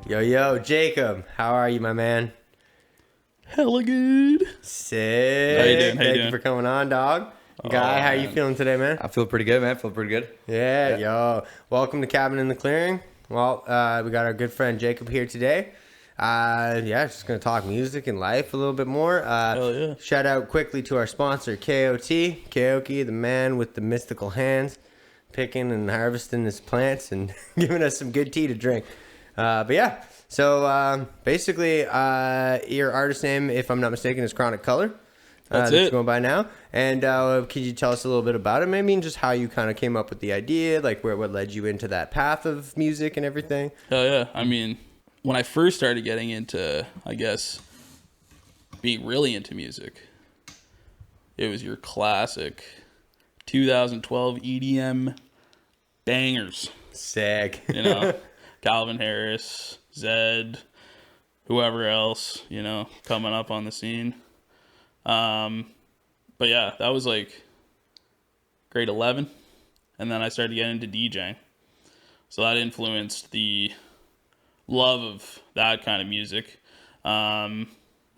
Yo, Jacob, how are you, my man? Hella good. Sick. How you doing? Thank you for coming on, dog. Guy, how you feeling today, man? I feel pretty good, man. Feel pretty good. Yeah, yo. Welcome to Cabin in the Clearing. Well, we got our good friend Jacob here today. Just going to talk music and life a little bit more. Hell yeah. Shout out quickly to our sponsor, Kayo-Tea. Kayo-Tea, the man with the mystical hands, picking and harvesting his plants and giving us some good tea to drink. Basically, your artist name, if I'm not mistaken, is Chronic Color. That's it. Going by now. And could you tell us a little bit about it? Maybe and just how you kind of came up with the idea, like what led you into that path of music and everything? Hell yeah. I mean, when I first started getting into, I guess, being really into music, it was your classic 2012 EDM bangers. Sick. You know, Calvin Harris, Zed, whoever else, you know, coming up on the scene. But yeah, that was like grade 11. And then I started getting into DJing. So that influenced the love of that kind of music. And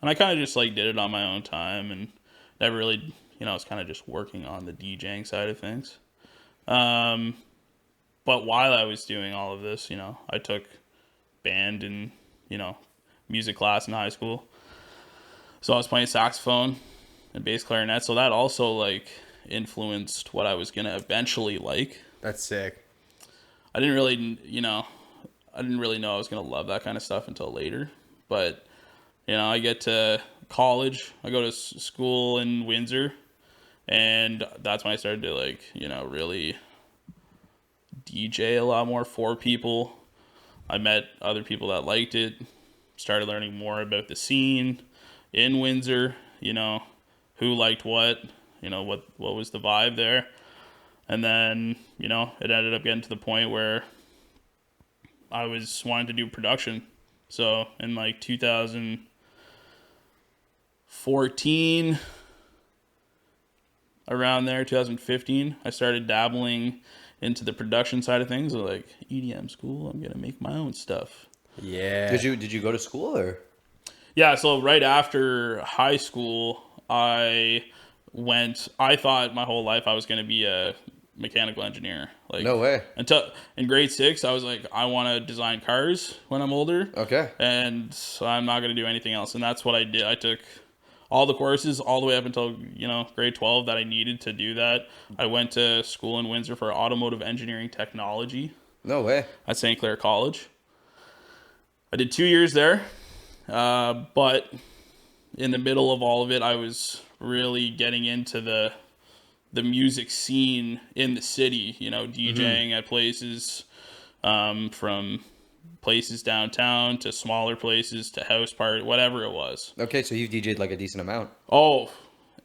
I kind of just like did it on my own time and never really, you know, I was kind of just working on the DJing side of things. But while I was doing all of this, you know, I took band and, you know, music class in high school. So I was playing saxophone and bass clarinet. So that also like influenced what I was going to eventually like. That's sick. I didn't really know I was going to love that kind of stuff until later. But, you know, I get to college. I go to school in Windsor. And that's when I started to like, you know, really DJ a lot more for people. I met other people that liked it. Started learning more about the scene in Windsor, you know, who liked what, you know, what was the vibe there. And then, you know, it ended up getting to the point where I was wanting to do production. So in like 2014, around there, 2015, I started dabbling into the production side of things. So like EDM school, I'm going to make my own stuff. Yeah. Did you go to school or? Yeah, so right after high school, I thought my whole life I was going to be a mechanical engineer. Like, no way. Until in grade 6, I was like, I want to design cars when I'm older. Okay. And I'm not going to do anything else. And that's what I did. I took all the courses all the way up until, you know, grade 12 that I needed to do that. I went to school in Windsor for automotive engineering technology. No way. At St. Clair College. I did 2 years there. But in the middle of all of it, I was really getting into the music scene in the city, you know, DJing at places, from places downtown to smaller places to house party, whatever it was. Okay, so you've DJ'd like a decent amount. Oh,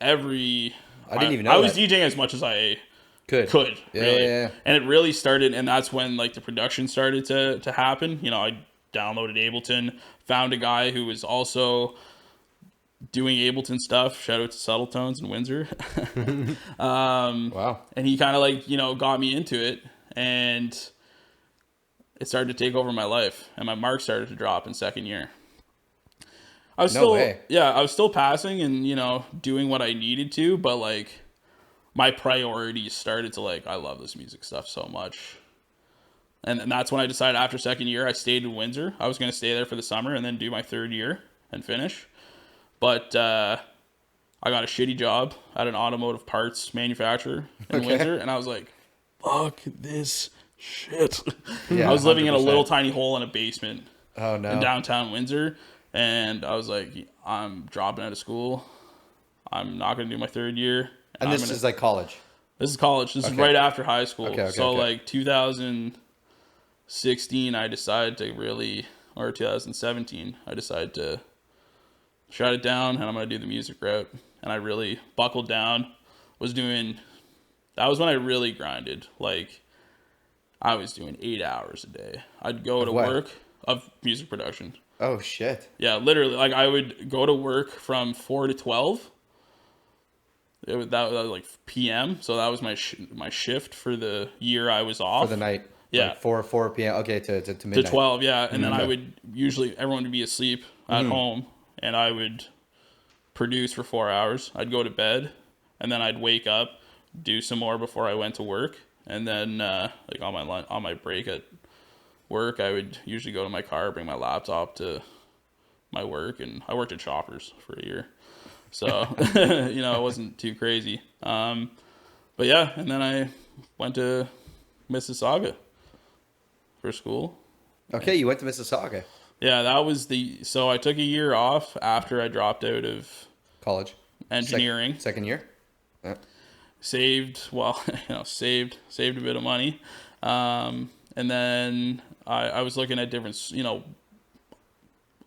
I didn't even know I was that. DJing as much as I could Yeah, really. yeah. And it really started, and that's when like the production started to happen. You know, I downloaded Ableton, found a guy who was also doing Ableton stuff. Shout out to Subtle Tones in Windsor. Wow. And he kind of like, you know, got me into it, and it started to take over my life, and my marks started to drop in second year. I was I was still passing and, you know, doing what I needed to, but like my priorities started to like, I love this music stuff so much. And that's when I decided after second year, I stayed in Windsor. I was going to stay there for the summer and then do my third year and finish. But I got a shitty job at an automotive parts manufacturer in Windsor. And I was like, fuck this shit. Yeah, I was living 100%. in a little tiny hole in a basement Oh, no. in downtown Windsor. And I was like, I'm dropping out of school. I'm not going to do my third year. And this is like college? This is college. This is right after high school. Okay. Like 2016, I decided to really, or 2017, I decided to shut it down, and I'm gonna do the music route. And I really buckled down. That was when I really grinded. Like, I was doing 8 hours a day. I'd go to work of music production. Oh shit. Yeah, literally. Like, I would go to work from 4 to 12. That was like PM. So that was my shift for the year I was off. For the night. Yeah. Like 4 p.m. Okay, to midnight. To 12, yeah. And then I would usually, everyone would be asleep at home, and I would produce for 4 hours. I'd go to bed, and then I'd wake up, do some more before I went to work. And then like on my break at work, I would usually go to my car, bring my laptop to my work, and I worked at Shoppers for a year. So, you know, it wasn't too crazy. But yeah, and then I went to Mississauga for school. Okay, you went to Mississauga. Yeah, so I took a year off after I dropped out of College. engineering. Second year? Yeah. Saved a bit of money. And then I was looking at different,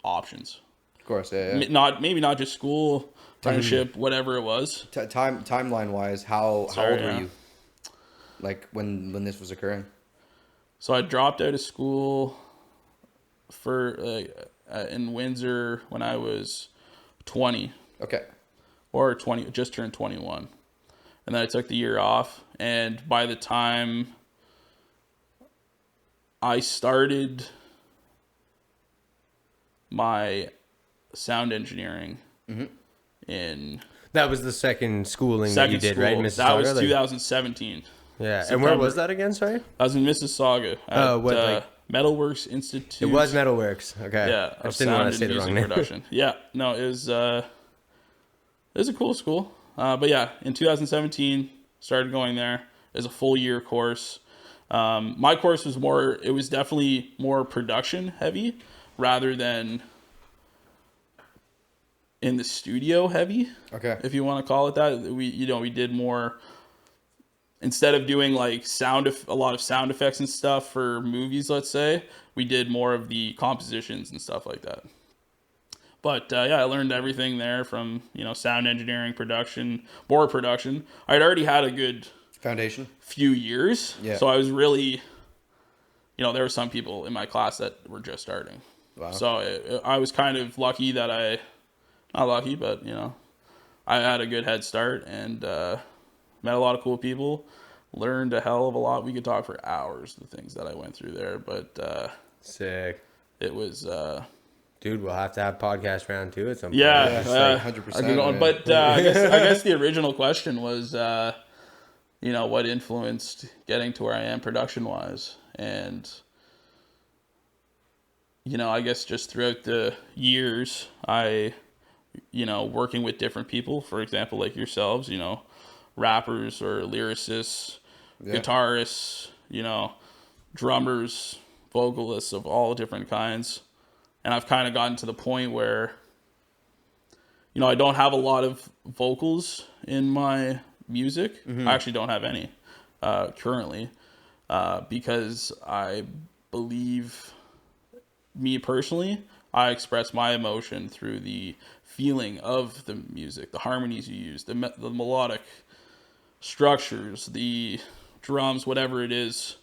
options. Of course, yeah. Maybe not just school, apprenticeship, whatever it was. Timeline wise, how old were you? Like when this was occurring? So I dropped out of school for in Windsor when I was 20. Okay. Or 20, just turned 21. And then I took the year off, and by the time I started my sound engineering in... That was the second schooling that you did, right? Mississauga? That was 2017. Yeah, September. and where was that again, sorry? I was in Mississauga at Metalworks Institute. It was Metalworks, okay. Yeah, I just didn't want to say the wrong name. Production. Yeah, no, it was a cool school. But yeah, in 2017, started going there as a full year course. My course was definitely more production heavy rather than in the studio heavy. Okay. If you want to call it that. We did more, instead of doing like a lot of sound effects and stuff for movies, let's say, we did more of the compositions and stuff like that. But yeah, I learned everything there from, sound engineering, more production. I'd already had a good foundation, few years. Yeah. So I was really, there were some people in my class that were just starting. Wow. So I was kind of lucky that not lucky, but, I had a good head start and met a lot of cool people, learned a hell of a lot. We could talk for hours, the things that I went through there, but sick. It was... Dude, we'll have to have podcast round 2 at some point. Yeah, 100%. But I guess the original question was, what influenced getting to where I am production-wise. And, I guess just throughout the years, working with different people, for example, like yourselves, rappers or lyricists, guitarists, drummers, vocalists of all different kinds. And I've kind of gotten to the point where, I don't have a lot of vocals in my music. I actually don't have any currently because I believe, me personally, I express my emotion through the feeling of the music, the harmonies you use, the melodic structures, the drums, whatever it is.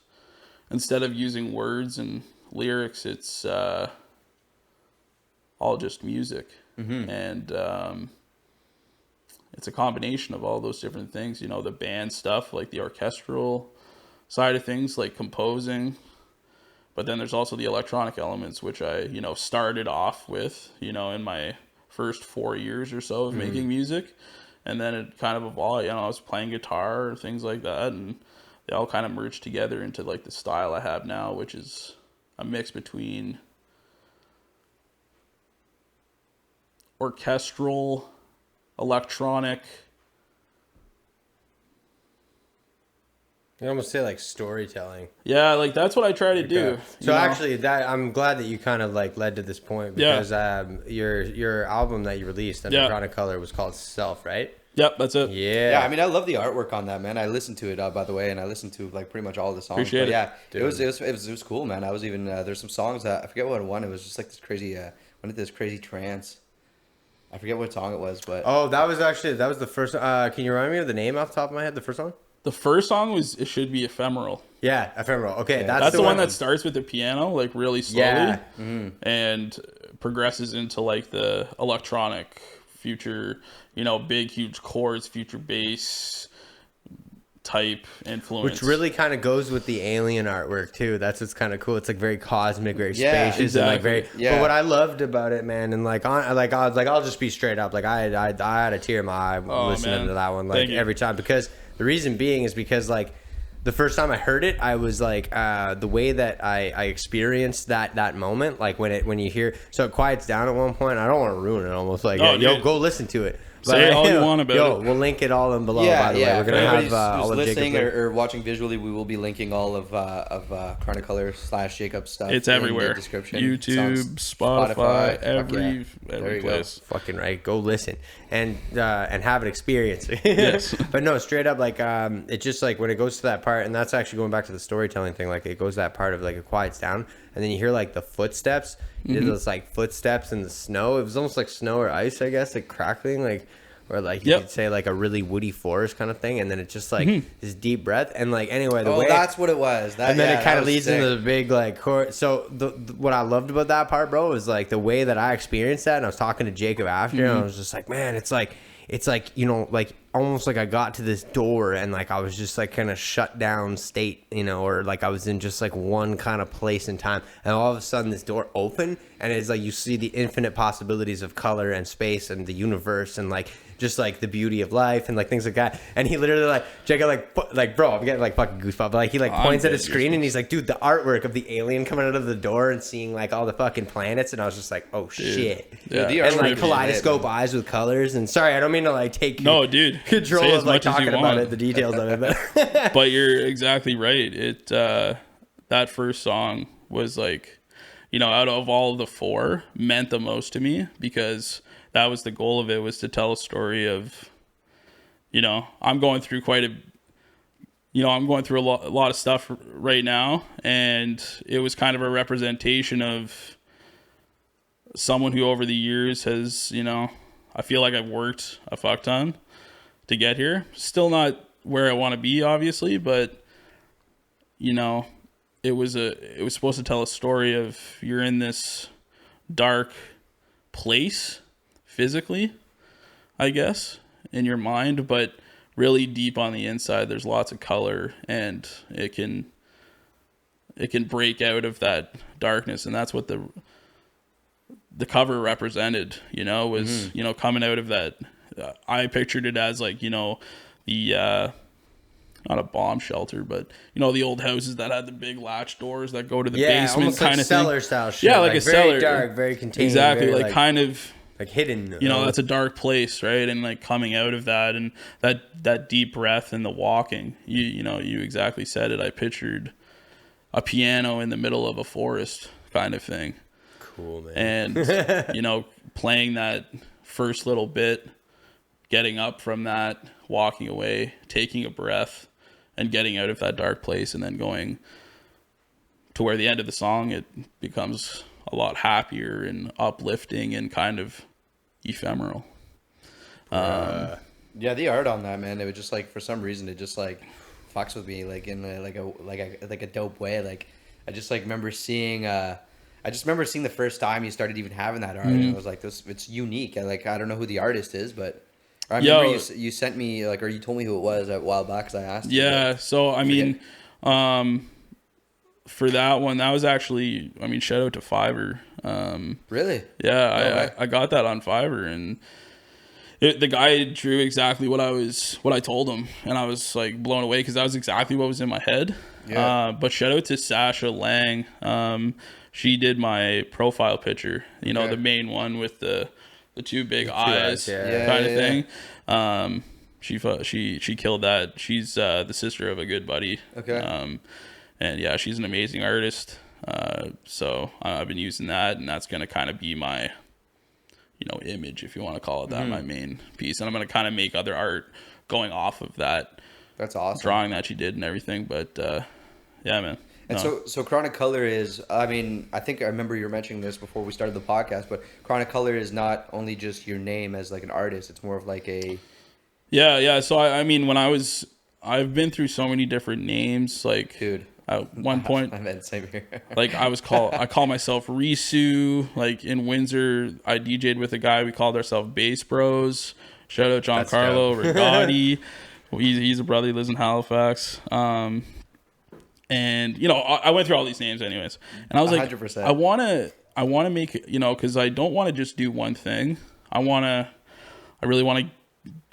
Instead of using words and lyrics, it's... all just music. And it's a combination of all those different things, the band stuff, like the orchestral side of things, like composing, but then there's also the electronic elements, which I started off with in my first 4 years or so of making music, and then it kind of evolved. I was playing guitar or things like that, and they all kind of merged together into like the style I have now, which is a mix between orchestral, electronic. You almost say like storytelling. Yeah, like that's what I try to do. So actually, I'm glad that you kind of like led to this point because your album that you released under Chronic Color was called Self, right? Yep, that's it. Yeah, I mean, I love the artwork on that, man. I listened to it, by the way, and I listened to like pretty much all the songs. Appreciate it. Yeah, it was cool, man. I was even there's some songs that I forget what one. It was just like this crazy, went into this crazy trance. I forget what song it was, but Oh, that was the first. Can you remind me of the name off the top of my head? The first song? The first song was It Should Be Ephemeral. Yeah, Ephemeral. Okay, Yeah. That's the one that starts with the piano, like really slowly, Yeah. and progresses into like the electronic future, big, huge chords, future bass type influence. Which really kind of goes with the alien artwork too. That's what's kind of cool. It's like very cosmic, very Yeah, spacious, and like very. exactly. Yeah. But what I loved about it, man, and like I was like, I'll just be straight up. Like I had a tear in my eye listening man. to that one, like Thank you. every time, because the reason being is because like the first time I heard it, I was like the way that I experienced that moment, like when you hear, so it quiets down at one point. I don't want to ruin it, almost like yo, dude. go listen to it. Say all you want about it. We'll link it all in below. yeah, by the yeah. way, we're gonna For have anybody all who's of listening Jacob's or watching visually, we will be linking all of Chronocolor / Jacob's stuff. It's in everywhere. the description. YouTube, Songs, Spotify, every There you go. place. fucking right. Go listen and have an experience. Yes. But no, straight up, like it's just like when it goes to that part, and that's actually going back to the storytelling thing. Like it goes to that part of like it quiets down, and then you hear like the footsteps. You did those like footsteps in the snow. It was almost like snow or ice, I guess, like crackling, like. Or like you Yep. could say like a really woody forest kind of thing, and then it's just like this deep breath, and like anyway the Oh, way that's what it was. and then it kind of leads into the big like so what I loved about that part, bro, is like the way that I experienced that, and I was talking to Jacob after, and I was just like, man, it's like like almost like I got to this door and like I was just like kind of shut down state, or like I was in just like one kind of place in time, and all of a sudden this door opened, and it's like you see the infinite possibilities of color and space and the universe and like just like the beauty of life and like things like that. And he literally like Jacob like bro, I'm getting like fucking goosebumps, but like he like points at his screen and he's like, dude, the artwork of the alien coming out of the door and seeing like all the fucking planets, and I was just like, oh shit. Yeah. The And artwork like is kaleidoscope lit, man. eyes with colors, and sorry, I don't mean to like take No, dude. control Say as of like much as you talking about want. it, the details of it, but But you're exactly right. It that first song was like, out of all of the four, meant the most to me, because that was the goal of it, was to tell a story of, I'm going through I'm going through a lot of stuff right now, and it was kind of a representation of someone who over the years has, I feel like I've worked a fuck ton to get here. Still not where I want to be, obviously, but it was supposed to tell a story of, you're in this dark place physically, I guess, in your mind, but really deep on the inside there's lots of color, and it can break out of that darkness. And that's what the cover represented, was coming out of that. I pictured it as like, the not a bomb shelter, but the old houses that had the big latch doors that go to the basement, almost kind like of cellar thing. style shit. Yeah, like a very cellar. dark, very contained, Exactly, very, like kind of, like hidden. that's a dark place, right? And like coming out of that, and that deep breath and the walking, you exactly said it. I pictured a piano in the middle of a forest kind of thing. Cool, man. And playing that first little bit, getting up from that, walking away, taking a breath, and getting out of that dark place, and then going to where the end of the song, it becomes a lot happier and uplifting and kind of ephemeral. Yeah, the art on that, man, it was just like, for some reason it just like fucks with me, like in a dope way. Like I just like remember seeing the first time you started even having that art, and I was like, it's unique. I don't know who the artist is, but I remember you sent me or you told me who it was a while back, because I asked you. Yeah, so I mean, for that one, that was actually, shout out to Fiverr. Really? Yeah, I got that on Fiverr, and the guy drew exactly what I told him, and I was like blown away, because that was exactly what was in my head. Yeah. But shout out to Sasha Lang. She did my profile picture, the main one with the two big eyes, kind of thing. She killed that. She's the sister of a good buddy. Okay. And yeah, she's an amazing artist. So I've been using that, and that's gonna kind of be my, image, if you want to call it that, my main piece. And I'm gonna kind of make other art going off of that. That's awesome. Drawing that she did and everything. But yeah, man. And so Chronic Color is, I mean, I think I remember you were mentioning this before we started the podcast, but Chronic Color is not only just your name as like an artist, it's more of like a... Yeah. So I mean, I've been through so many different names. Like, Dude. at one point, I meant same here. like I call myself Risu. Like in Windsor, I DJ'd with a guy. We called ourselves Bass Bros. Shout out Giancarlo Rigotti. He's a brother. He lives in Halifax. And you know, I went through all these names anyways, and I was like, 100%. I want to make, you know, because I don't want to just do one thing. I really want to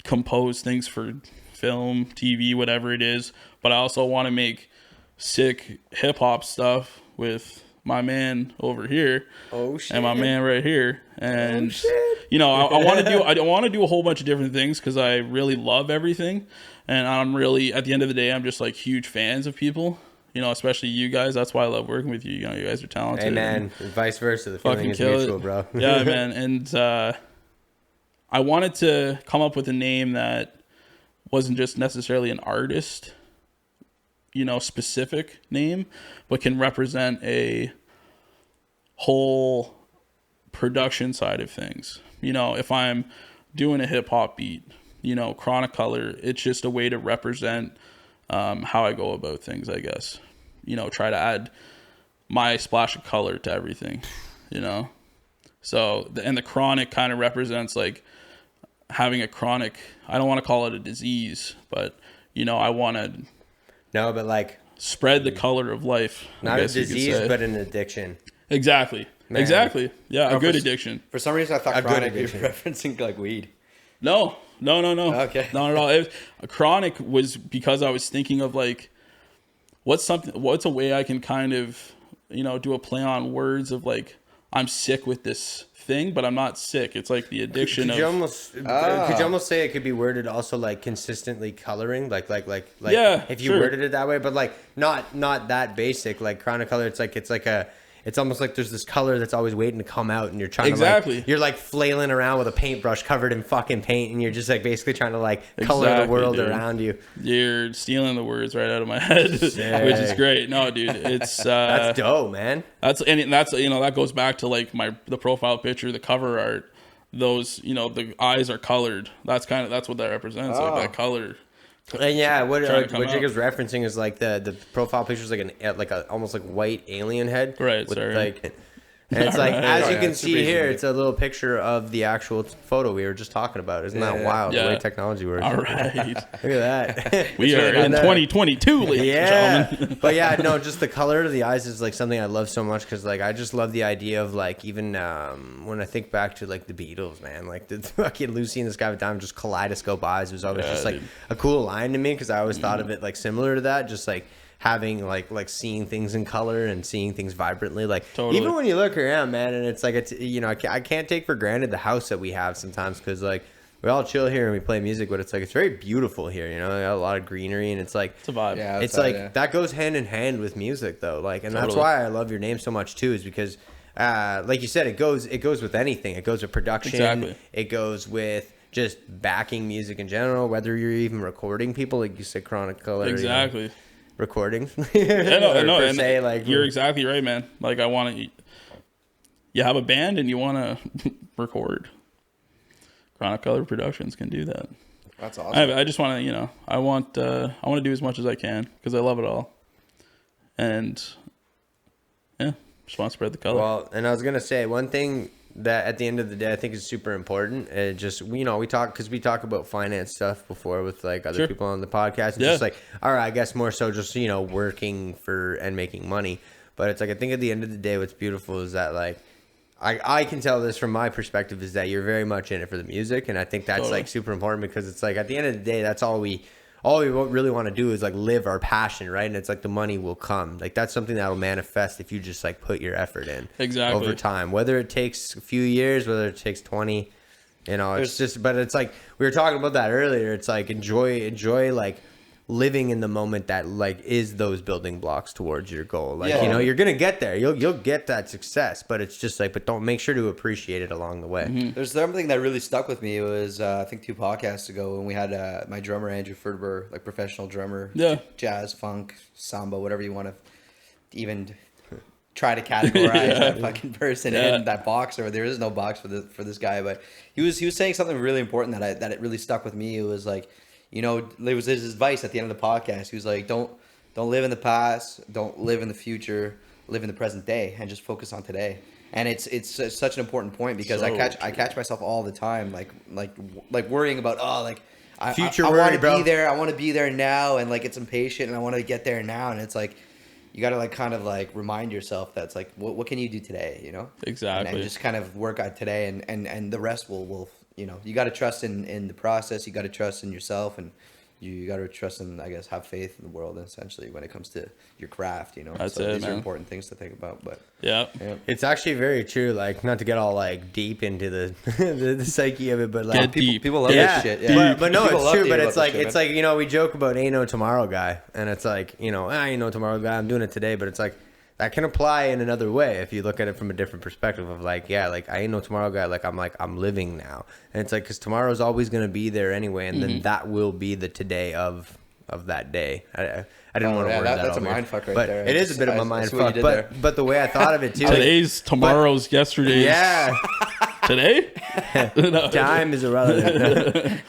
compose things for film, TV, whatever it is. But I also want to make sick hip hop stuff with my man over here. Oh shit! And my man right here. And you know, I want to do a whole bunch of different things because I really love everything, and I'm really, at the end of the day, I'm just like huge fans of people. You know, especially you guys. That's why I love working with you. You know, you guys are talented. Hey man, vice versa. The feeling is mutual, bro. Yeah, man. And I wanted to come up with a name that wasn't just necessarily an artist, you know, specific name, but can represent a whole production side of things. You know, if I'm doing a hip hop beat, you know, Chronic Color, it's just a way to represent how I go about things, I guess. You know, try to add my splash of color to everything, you know. So, and the chronic kind of represents like having a chronic, I don't want to call it a disease, but, you know, I want to but like spread the color of life. Not a disease, but an addiction. Exactly. Man. Exactly. Yeah, a good addiction. For some reason, I thought chronic you were referencing like weed. No. Okay. Not at all. A chronic was because I was thinking of like, what's a way I can kind of, you know, do a play on words of like, I'm sick with this thing, but I'm not sick. It's like the addiction could you almost say it could be worded also like consistently coloring, like yeah, if you worded it that way, but like not that basic. Like Chronic Color, it's almost like there's this color that's always waiting to come out, and you're trying to like, you're like flailing around with a paintbrush covered in fucking paint, and you're just like basically trying to like color the world around you. You're stealing the words right out of my head, which is great. No, dude, it's that's dope, man. That's you know, that goes back to like the profile picture, the cover art. Those, you know, the eyes are colored. That's what that represents, like that color. And yeah, what Jacob's referencing is like the profile picture is like a almost like white alien head, right? With like, and it's like as you can see here, it's a little picture of the actual photo we were just talking about. Isn't that wild? The way technology works. All right, look at that. We are in 2022, ladies and gentlemen. But yeah, no, just the color of the eyes is like something I love so much because like I just love the idea of like even when I think back to like the Beatles, man, like the fucking Lucy in the Sky with Diamonds, just kaleidoscope eyes was always just like a cool line to me because I always thought of it like similar to that, just like having like seeing things in color and seeing things vibrantly, like even when you look around, man, and it's like it's, you know, I can't take for granted the house that we have sometimes because like we all chill here and we play music, but it's like it's very beautiful here, you know. They got a lot of greenery and it's like it's a vibe. Yeah, it's like that goes hand in hand with music though, like, and that's why I love your name so much too, is because like you said, it goes with anything. It goes with production. It goes with just backing music in general, whether you're even recording people, like you said, Chronic Color, exactly. You know, recording. Like you're exactly right, man. Like I want to. You have a band and you want to record. Chronic Color Productions can do that. That's awesome. I just want to, you know, I want to do as much as I can because I love it all, and yeah, just want to spread the color. Well, and I was gonna say one thing that at the end of the day I think is super important. It just, you know, we talk about finance stuff before with like other people on the podcast. And just like, all right, I guess more so just, you know, working for and making money. But it's like, I think at the end of the day, what's beautiful is that like, I can tell this from my perspective is that you're very much in it for the music. And I think that's like super important because it's like at the end of the day, that's all we really want to do is like live our passion, right? And it's like the money will come. Like that's something that'll manifest if you just like put your effort in over time, whether it takes a few years, whether it takes 20, you know, it's just, but it's like, we were talking about that earlier. It's like, enjoy like living in the moment that like is those building blocks towards your goal. Like, you know, you're going to get there. You'll get that success, but it's just like, but don't make sure to appreciate it along the way. Mm-hmm. There's something that really stuck with me. It was, I think 2 podcasts ago when we had my drummer, Andrew Ferber, like professional drummer, jazz, funk, samba, whatever you want to. even try to categorize that fucking person in that box, or there is no box for this guy. But he was saying something really important that it really stuck with me. It was like, you know, it was his advice at the end of the podcast. He was like, don't live in the past, don't live in the future, live in the present day, and just focus on today. And it's such an important point, because So I catch myself all the time like worrying about I Future I worry, want to bro. be there. I want to be there now, and like it's impatient, and I want to get there now. And it's like you got to like kind of like remind yourself that's like what can you do today, you know? Exactly. And just kind of work out today, and the rest will you know, you got to trust in the process. You got to trust in yourself, and you got to trust in, I guess, have faith in the world, essentially, when it comes to your craft, you know. That's so it, these are man. important things to think about. But Yeah. It's actually very true. Like, not to get all like deep into the the psyche of it, but like Get deep. people love yeah, this shit. Yeah, but no, People it's love true. to But hear it's about like this shit, it's man. like, you know, we joke about ain't no tomorrow guy, and it's like, you know, I ain't no tomorrow guy. I'm doing it today, but it's like that can apply in another way if you look at it from a different perspective of like, yeah, like I ain't no tomorrow guy. Like I'm living now, and it's like, because tomorrow's always gonna be there anyway, and then that will be the today of that day. I didn't want to word that that's all a weird, mind fuck right but there. it is a bit of a I mind see what you fuck. did But there. but the way I thought of it too, Today's, tomorrow's, yesterday's. yeah. Today? No. Time is irrelevant.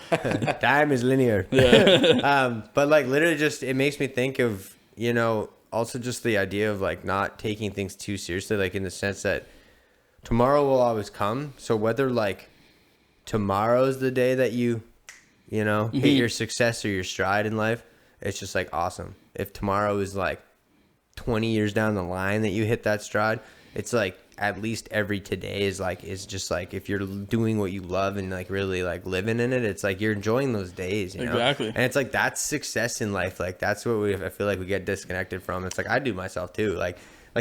Time is linear. But like literally just, it makes me think of, you know, also just the idea of like not taking things too seriously, like in the sense that tomorrow will always come. So whether like tomorrow's the day that you know, hit your success or your stride in life, it's just like awesome. If tomorrow is like 20 years down the line that you hit that stride, it's like at least every today is just like, if you're doing what you love and like really like living in it, it's like you're enjoying those days, you know? Exactly. And it's like that's success in life. Like that's what I feel like we get disconnected from. It's like I do myself too. Like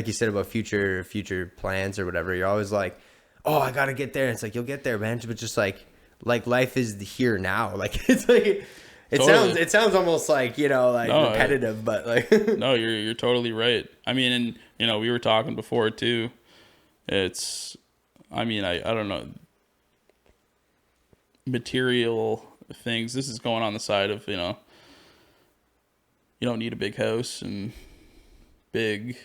you said about future plans or whatever, you're always like, oh, I gotta get there. It's like, you'll get there, man, but just like life is the here now. Like it's like it sounds almost like, you know, like repetitive, but like No, you're totally right. I mean, and you know, we were talking before too. It's, I mean, I don't know, material things. This is going on the side of, you know, you don't need a big house and big,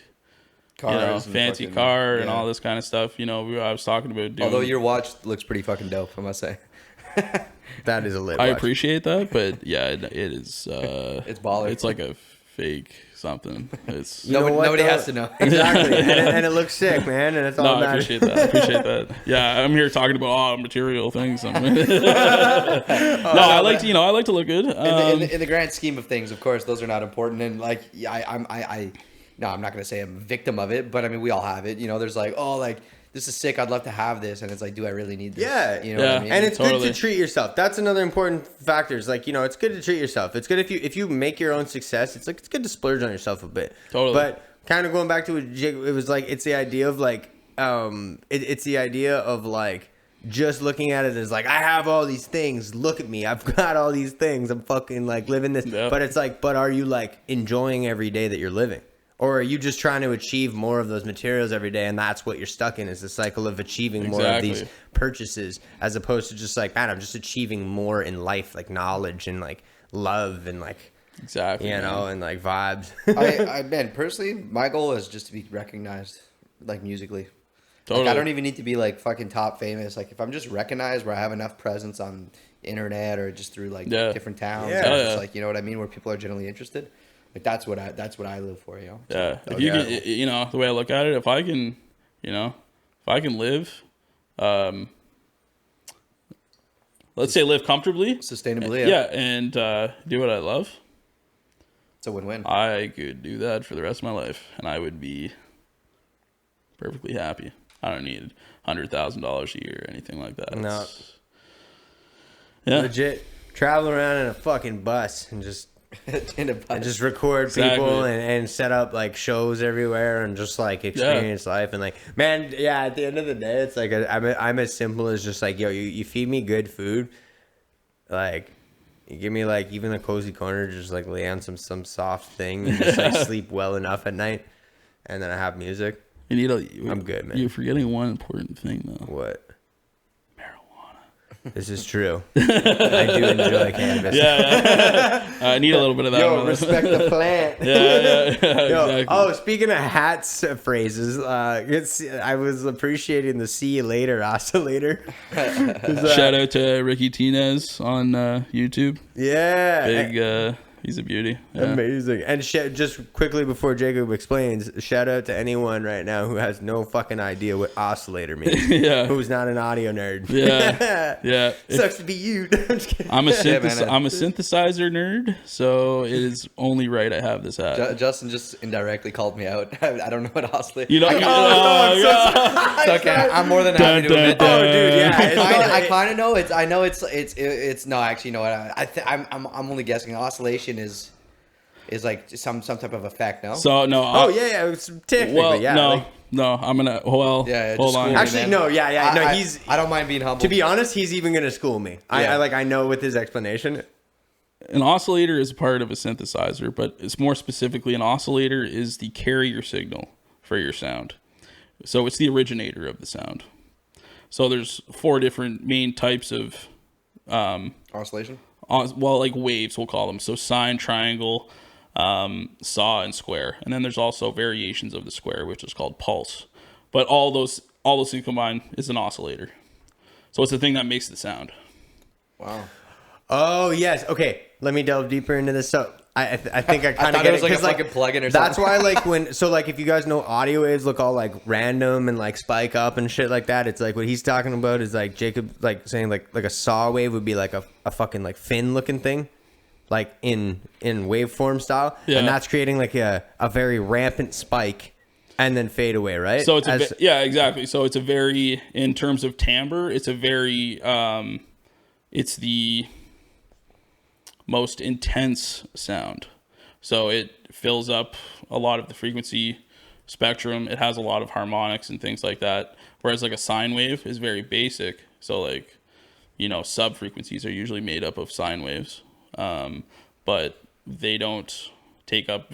Cars, you know, and fancy fucking- car and yeah. all this kind of stuff. You know, I was talking about doing. Although your watch looks pretty fucking dope, I must say. that is a lit I watch. appreciate that, but yeah, it is. It's baller. It's like a fake something. It's You know what, Nobody though? has to know. Exactly. and it looks sick, man, and it's all no, I that appreciate that. I appreciate that. Yeah, I'm here talking about material things. No, I like to, I like to look good. In the grand scheme of things, of course, those are not important. And like, no, I'm not gonna say I'm a victim of it, but I mean, we all have it. You know, there's like, oh, like this is sick. I'd love to have this, and it's like, do I really need this? Yeah. You know what I Yeah. mean? And it's Totally. good to treat yourself. That's another important factor. Is like, you know, it's good to treat yourself. It's good if you make your own success. It's like, it's good to splurge on yourself a bit. Totally. But kind of going back to what Jake, it was like, it's the idea of like, it's the idea of like just looking at it as like, I have all these things. Look at me. I've got all these things. I'm fucking like living this. Yeah. But it's like, but are you like enjoying every day that you're living? Or are you just trying to achieve more of those materials every day, and that's what you're stuck in, is the cycle of achieving more of these Exactly. purchases, as opposed to just like, man, I'm just achieving more in life, like knowledge and like love and like, exactly. you man. know, and like vibes. Man, personally, my goal is just to be recognized, like musically. Totally. Like, I don't even need to be like fucking top famous. Like if I'm just recognized, where I have enough presence on internet or just through like Yeah. different towns, Yeah. or Hell just yeah. like, you know what I mean, where people are generally interested. Like that's what I live for, you know. Yeah. So, If you yeah. can, you know, the way I look at it, if I can live, let's say live comfortably, sustainably, yeah, and do what I love, it's a win-win. I could do that for the rest of my life, and I would be perfectly happy. I don't need $100,000 a year or anything like that. No. It's- Yeah. Legit travel around in a fucking bus and just In a bus. and just record people Exactly. and set up like shows everywhere and just like experience life and like, man, yeah, at the end of the day, it's like I'm as simple as just like, yo, you feed me good food, like you give me like even a cozy corner, just like lay on some soft thing and just like sleep well enough at night, and then I have music. You need I'm good, man. You're forgetting one important thing though. What? Marijuana. This is true. I do enjoy cannabis. Yeah. I need a little bit of that. Yo, respect the plant. Yeah, Yo, exactly. oh, speaking of hats phrases, I was appreciating the "see you later" oscillator. Shout out to Ricky Tinez on YouTube. Yeah, Big, he's a beauty. Yeah. amazing. And just quickly before Jacob explains, shout out to anyone right now who has no fucking idea what oscillator means. Yeah. Who's not an audio nerd. Yeah. Yeah. Sucks to be you. I'm just kidding. I'm a man. I'm a synthesizer nerd, so it is only right I have this hat. Justin just indirectly called me out. I don't know what oscillator. You know, It's okay. I'm more than happy to admit Oh, that. dude, yeah. I kind of know. I know it's no. Actually, you know what? I'm only guessing. Oscillation is like some type of effect. No. So no. Oh yeah, it's technically Well, yeah. no, like- no. I'm gonna. Well, Yeah, hold just on. school me, actually, man. no, yeah. No, he's. I don't mind being humble. To be honest, he's even gonna school me. Yeah. I know with his explanation. An oscillator is part of a synthesizer, but it's more specifically an oscillator is the carrier signal for your sound. So it's the originator of the sound. So there's 4 different main types of oscillation. like waves, we'll call them. So sine, triangle, saw, and square. And then there's also variations of the square, which is called pulse. But all those things combined is an oscillator. So it's the thing that makes the sound. Wow. Oh yes. Okay. Let me delve deeper into this. So I think I kind of thought get it was like a 'cause, fucking plugin or that's something. why like if you guys know audio waves look all like random and like spike up and shit like that. It's like what he's talking about is like Jacob like saying like a saw wave would be like a fucking like fin looking thing, like in waveform style, Yeah. and that's creating like a very rampant spike and then fade away, right? So it's yeah, exactly. So it's a very, in terms of timbre, it's a very, it's the most intense sound. So it fills up a lot of the frequency spectrum. It has a lot of harmonics and things like that. Whereas like a sine wave is very basic. So like, you know, sub frequencies are usually made up of sine waves, but they don't take up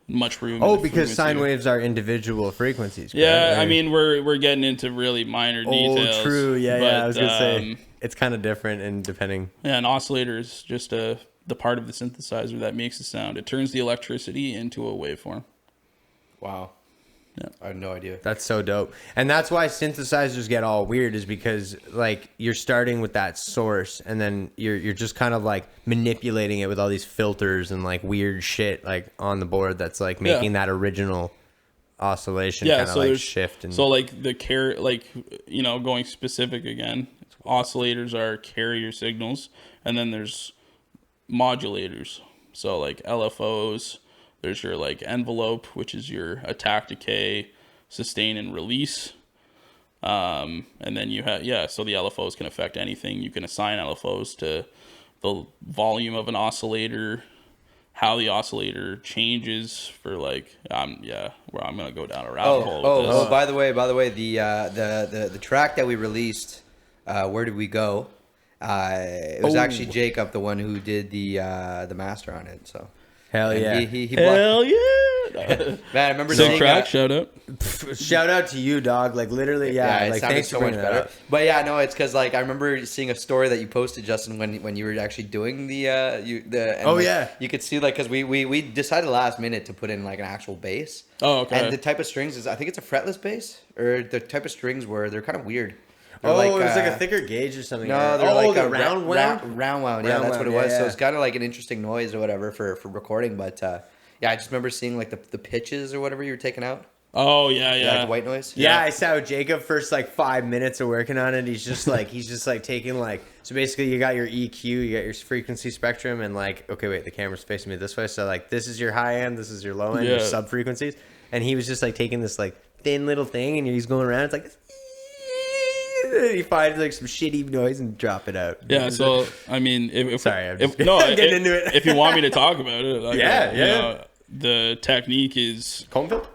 much room. Oh, in the because sine frequency. waves are individual frequencies. Yeah, correct? I mean we're getting into really minor details. Oh, true. Yeah, but, I was gonna say it's kind of different and depending. Yeah, an oscillator is just the part of the synthesizer that makes the sound. It turns the electricity into a waveform. Wow. Yeah. I had no idea. That's so dope. And that's why synthesizers get all weird is because like you're starting with that source and then you're just kind of like manipulating it with all these filters and like weird shit like on the board that's like making that original oscillation kind of so like there's shift and so like you know, going specific again, oscillators are carrier signals, and then there's modulators. So like LFOs, there's your like envelope, which is your attack, decay, sustain, and release. And then you have so the LFOs can affect anything. You can assign LFOs to the volume of an oscillator, how the oscillator changes for like where I'm gonna go down a rabbit hole with this. By the way, the track that we released, Where Did We Go? It was actually Jacob, the one who did the master on it. So hell and yeah. he Hell yeah! man, I remember Sick seeing track, shout out. Shout out to you, dog. Like literally, yeah. it Like sounded thanks so for much bringing that better. up. But yeah, no, it's because like I remember seeing a story that you posted, Justin, when you were actually doing the you could see like because we decided last minute to put in like an actual bass. Oh, okay. And the type of strings is I think it's a fretless bass, or the type of strings they're kind of weird. They're Oh, it was like a thicker gauge or something. No, they're like the a round wound. round wound. Yeah, Round that's what it wound, was. yeah, So yeah. it's kind of like an interesting noise or whatever for recording. But yeah, I just remember seeing like the pitches or whatever you were taking out. Oh yeah, Like the white noise. Yeah, I saw Jacob first like 5 minutes of working on it. He's just like taking like, so basically you got your EQ, you got your frequency spectrum, and like, okay, wait, the camera's facing me this way. So like this is your high end, this is your low end, your sub frequencies. And he was just like taking this like thin little thing and he's going around. It's like, he finds like some shitty noise and drop it out. Yeah, so I mean, if Sorry, I'm if, just no, I'm getting into it. If you want me to talk about it, like, Yeah, you yeah. know, the technique is Conefield?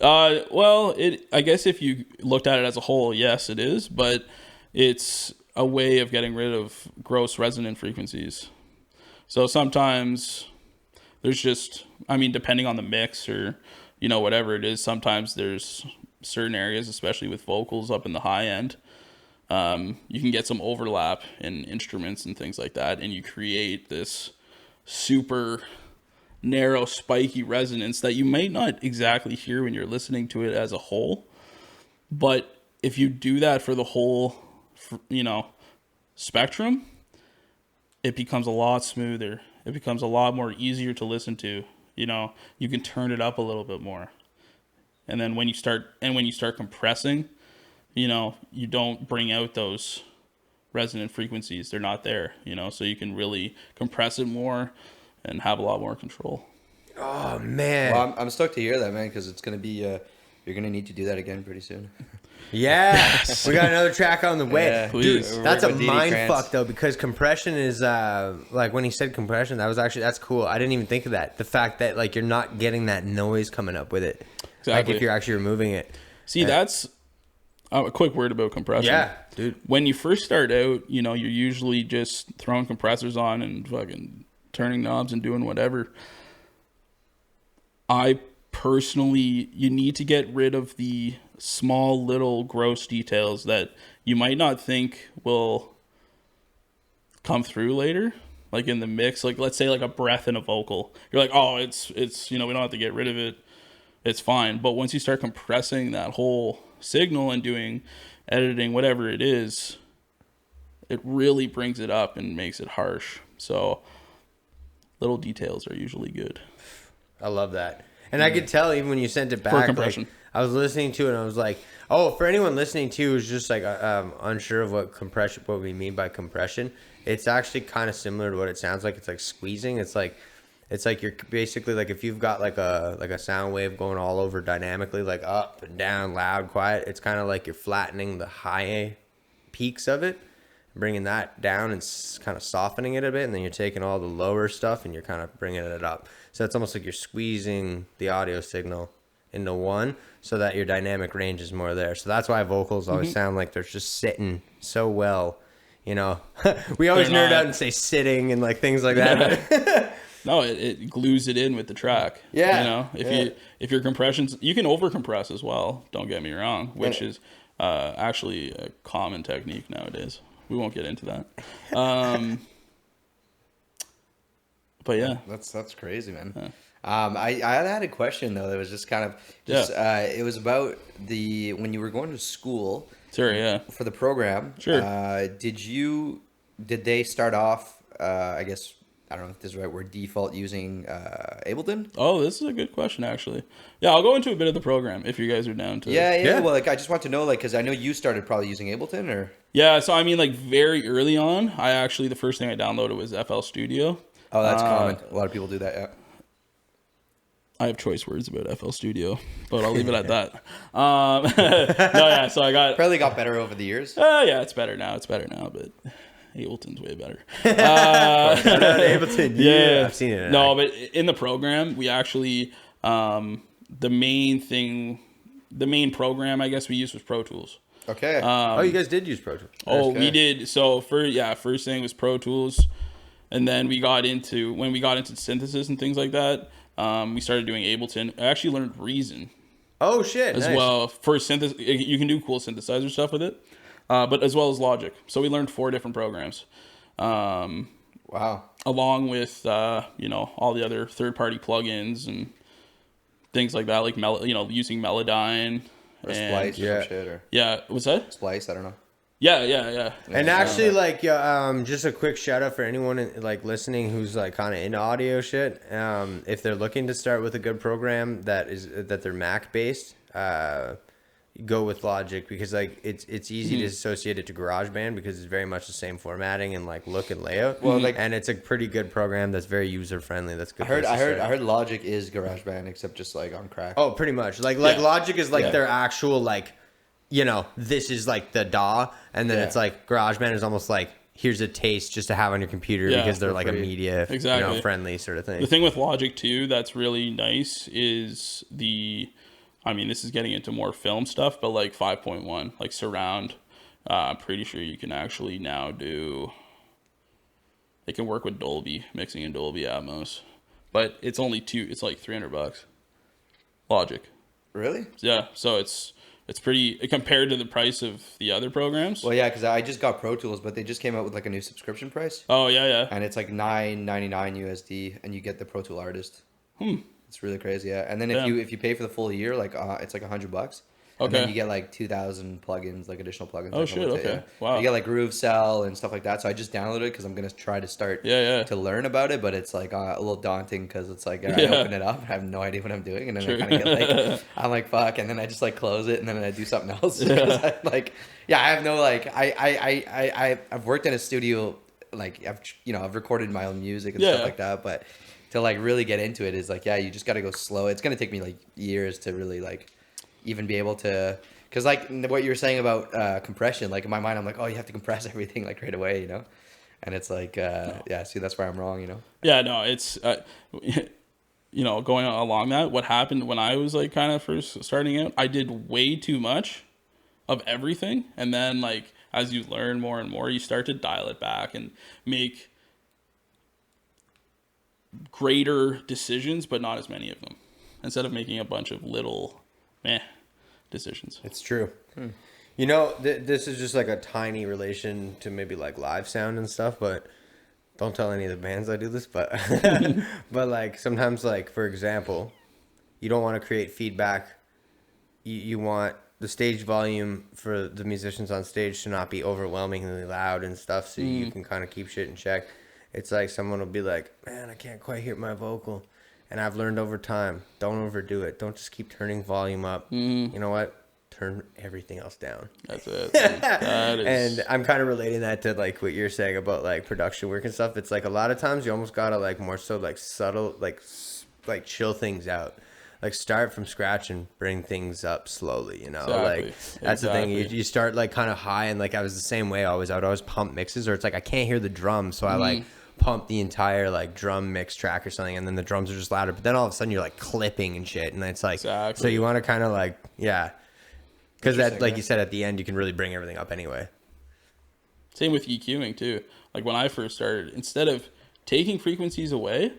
well, I guess if you looked at it as a whole, yes, it is, but it's a way of getting rid of gross resonant frequencies. So sometimes there's just, I mean, depending on the mix or you know whatever it is, sometimes there's certain areas, especially with vocals up in the high end, you can get some overlap in instruments and things like that, and you create this super narrow, spiky resonance that you might not exactly hear when you're listening to it as a whole. But if you do that for the whole, spectrum, it becomes a lot smoother. It becomes a lot more easier to listen to. You can turn it up a little bit more. And then when you start compressing, you don't bring out those resonant frequencies. They're not there, so you can really compress it more and have a lot more control. Oh man. Well, I'm stoked to hear that, man, because it's going to be, you're going to need to do that again pretty soon. Yeah, we got another track on the way. Yeah, Dude, please. that's a Working with mind DD fuck though, because compression is like when he said compression, that's cool. I didn't even think of that. The fact that like you're not getting that noise coming up with it, Exactly. like if you're actually removing it. See, that's a quick word about compression. Yeah, dude. When you first start out, you're usually just throwing compressors on and fucking turning knobs and doing whatever. I personally, you need to get rid of the small little gross details that you might not think will come through later, like in the mix. Like let's say like a breath in a vocal, you're like, oh, it's we don't have to get rid of it, it's fine. But once you start compressing that whole signal and doing editing, whatever it is, it really brings it up and makes it harsh. So little details are usually good. I love that. And I could tell even when you sent it back, compression. like, I was listening to it and I was like, oh, for anyone listening to who's just like unsure of what we mean by compression, it's actually kind of similar to what it sounds like. It's like squeezing. It's like you're basically like if you've got like a sound wave going all over dynamically, like up and down, loud, quiet. It's kind of like you're flattening the high peaks of it, bringing that down and kind of softening it a bit, and then you're taking all the lower stuff and you're kind of bringing it up. So it's almost like you're squeezing the audio signal into one so that your dynamic range is more there. So that's why vocals always sound like they're just sitting so well, We always nerd out and say sitting and like things like that. No, it glues it in with the track. Yeah. If your compressions, you can over compress as well, don't get me wrong, which is actually a common technique nowadays. We won't get into that. But yeah, that's crazy, man. Yeah. I had a question though that was just kind of it was about when you were going to school. Sure, yeah. For the program. Sure. Did they start off? I guess I don't know if this is the right word. Default using Ableton. Oh, this is a good question actually. Yeah, I'll go into a bit of the program if you guys are down to. Yeah. Well, like I just want to know, like, because I know you started probably using Ableton, or. Yeah, so I mean, like very early on, the first thing I downloaded was FL Studio. Oh, that's common. A lot of people do that. Yeah. I have choice words about FL Studio, but I'll leave it at that. No, yeah. So I probably got better over the years. Yeah, it's better now. But Ableton's way better. Ableton, yeah, I've seen it. No, but in the program, we actually the main program I guess we used was Pro Tools. Okay. You guys did use Pro Tools. Oh, we did. So first thing was Pro Tools, and then when we got into synthesis and things like that. We started doing Ableton. I actually learned Reason. Oh shit! As well for synthesis, you can do cool synthesizer stuff with it, but as well as Logic. So we learned 4 different programs. Wow! Along with all the other third-party plugins and things like that, like using Melodyne or Splice, or some shit, or what's that? Splice, I don't know. Yeah. And actually, just a quick shout out for anyone listening who's like kind of into audio shit. If they're looking to start with a good program that they're Mac based, go with Logic, because like it's easy to associate it to GarageBand because it's very much the same formatting and like look and layout. Well, and it's a pretty good program that's very user friendly. That's good. I heard Logic is GarageBand except just like on crack. Oh, pretty much. Like Logic is like their actual like. This is like the DAW, and then it's like GarageBand is almost like here's a taste just to have on your computer because they're like a media friendly sort of thing. The thing with Logic too that's really nice is this is getting into more film stuff, but like 5.1, like surround. I'm pretty sure you can actually now do. It can work with Dolby, mixing in Dolby Atmos, but it's only it's like $300. Logic. Really? Yeah, so it's it's pretty compared to the price of the other programs. Well, yeah, because I just got Pro Tools, but they just came out with like a new subscription price, Oh yeah. and it's like $9.99 USD, and you get the Pro Tool Artist. It's really crazy, yeah. And then if you pay for the full year, like it's like $100. And then Okay. you get like 2,000 plugins, like additional plugins. Oh, that come shit, with it, okay. yeah. Wow. You get like Groove Cell and stuff like that. So I just downloaded it because I'm gonna try to start Yeah. to learn about it, but it's like a little daunting because it's like I Yeah. open it up, I have no idea what I'm doing, and then Sure. I kind of get like I'm like fuck, and then I just like close it, and then I do something else. Yeah. Because I, like yeah, I have no like I've worked in a studio, like I've recorded my own music and Yeah. stuff like that, but to like really get into it is like yeah, you just got to go slow. It's gonna take me like years to really like even be able to. Because like what you were saying about compression, like in my mind, I'm like, oh, you have to compress everything like right away, you know? And it's like, yeah, see, that's where I'm wrong, you know? Yeah, no, it's going along that. What happened when I was like kind of first starting out? I did way too much of everything, and then like as you learn more and more, you start to dial it back and make greater decisions, but not as many of them. Instead of making a bunch of little decisions. It's true. You know, this is just like a tiny relation to maybe like live sound and stuff, but don't tell any of the bands I do this, but but like sometimes, like for example, you don't want to create feedback. You want the stage volume for the musicians on stage to not be overwhelmingly loud and stuff, so you can kind of keep shit in check. It's like someone will be like, man, I can't quite hear my vocal. And I've learned over time, don't overdo it. Don't just keep turning volume up. You know what? Turn everything else down. That's it. That is... And I'm kind of relating that to like what you're saying about like production work and stuff. It's like a lot of times you almost gotta like more so like subtle, like chill things out. Like start from scratch and bring things up slowly, you know? Exactly. Like that's the thing. You start like kind of high, and like I was the same way always. I would always pump mixes, or it's like I can't hear the drums, so I like pump the entire like drum mix track or something, and then the drums are just louder, but then all of a sudden you're like clipping and shit, and it's like so you want to kind of like because that like you said at the end you can really bring everything up anyway. Same with EQing too. Like when I first started, instead of taking frequencies away,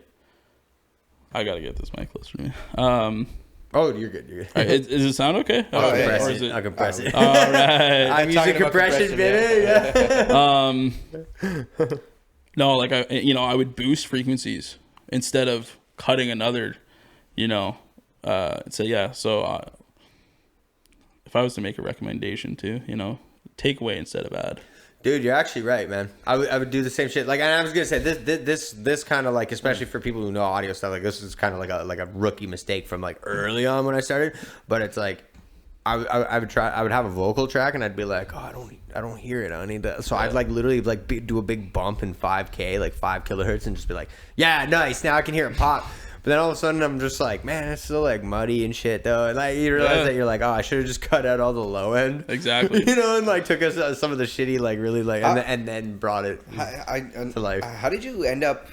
I gotta get this mic closer to me. Oh, you're good. You're good. Does it sound okay? I'll Okay. compress Or it. is it? I'll compress it. All right. I'm using compression, baby. Yeah. No, like I would boost frequencies instead of cutting another, So yeah, so if I was to make a recommendation too, take away instead of add. Dude, you're actually right, man. I would do the same shit. Like, and I was gonna say this kind of like, especially for people who know audio stuff, like this is kind of like a rookie mistake from like early on when I started. But it's like I would have a vocal track and I'd be like, oh, I don't hear it. I need that. So I'd like literally like do a big bump in 5K, like 5 kilohertz, and just be like, yeah, nice. Now I can hear it pop. But then all of a sudden I'm just like, man, it's still like muddy and shit though. And like you realize that you're like, oh, I should have just cut out all the low end. Exactly. And like took us some of the shitty like really like and then brought it to life. How did you end up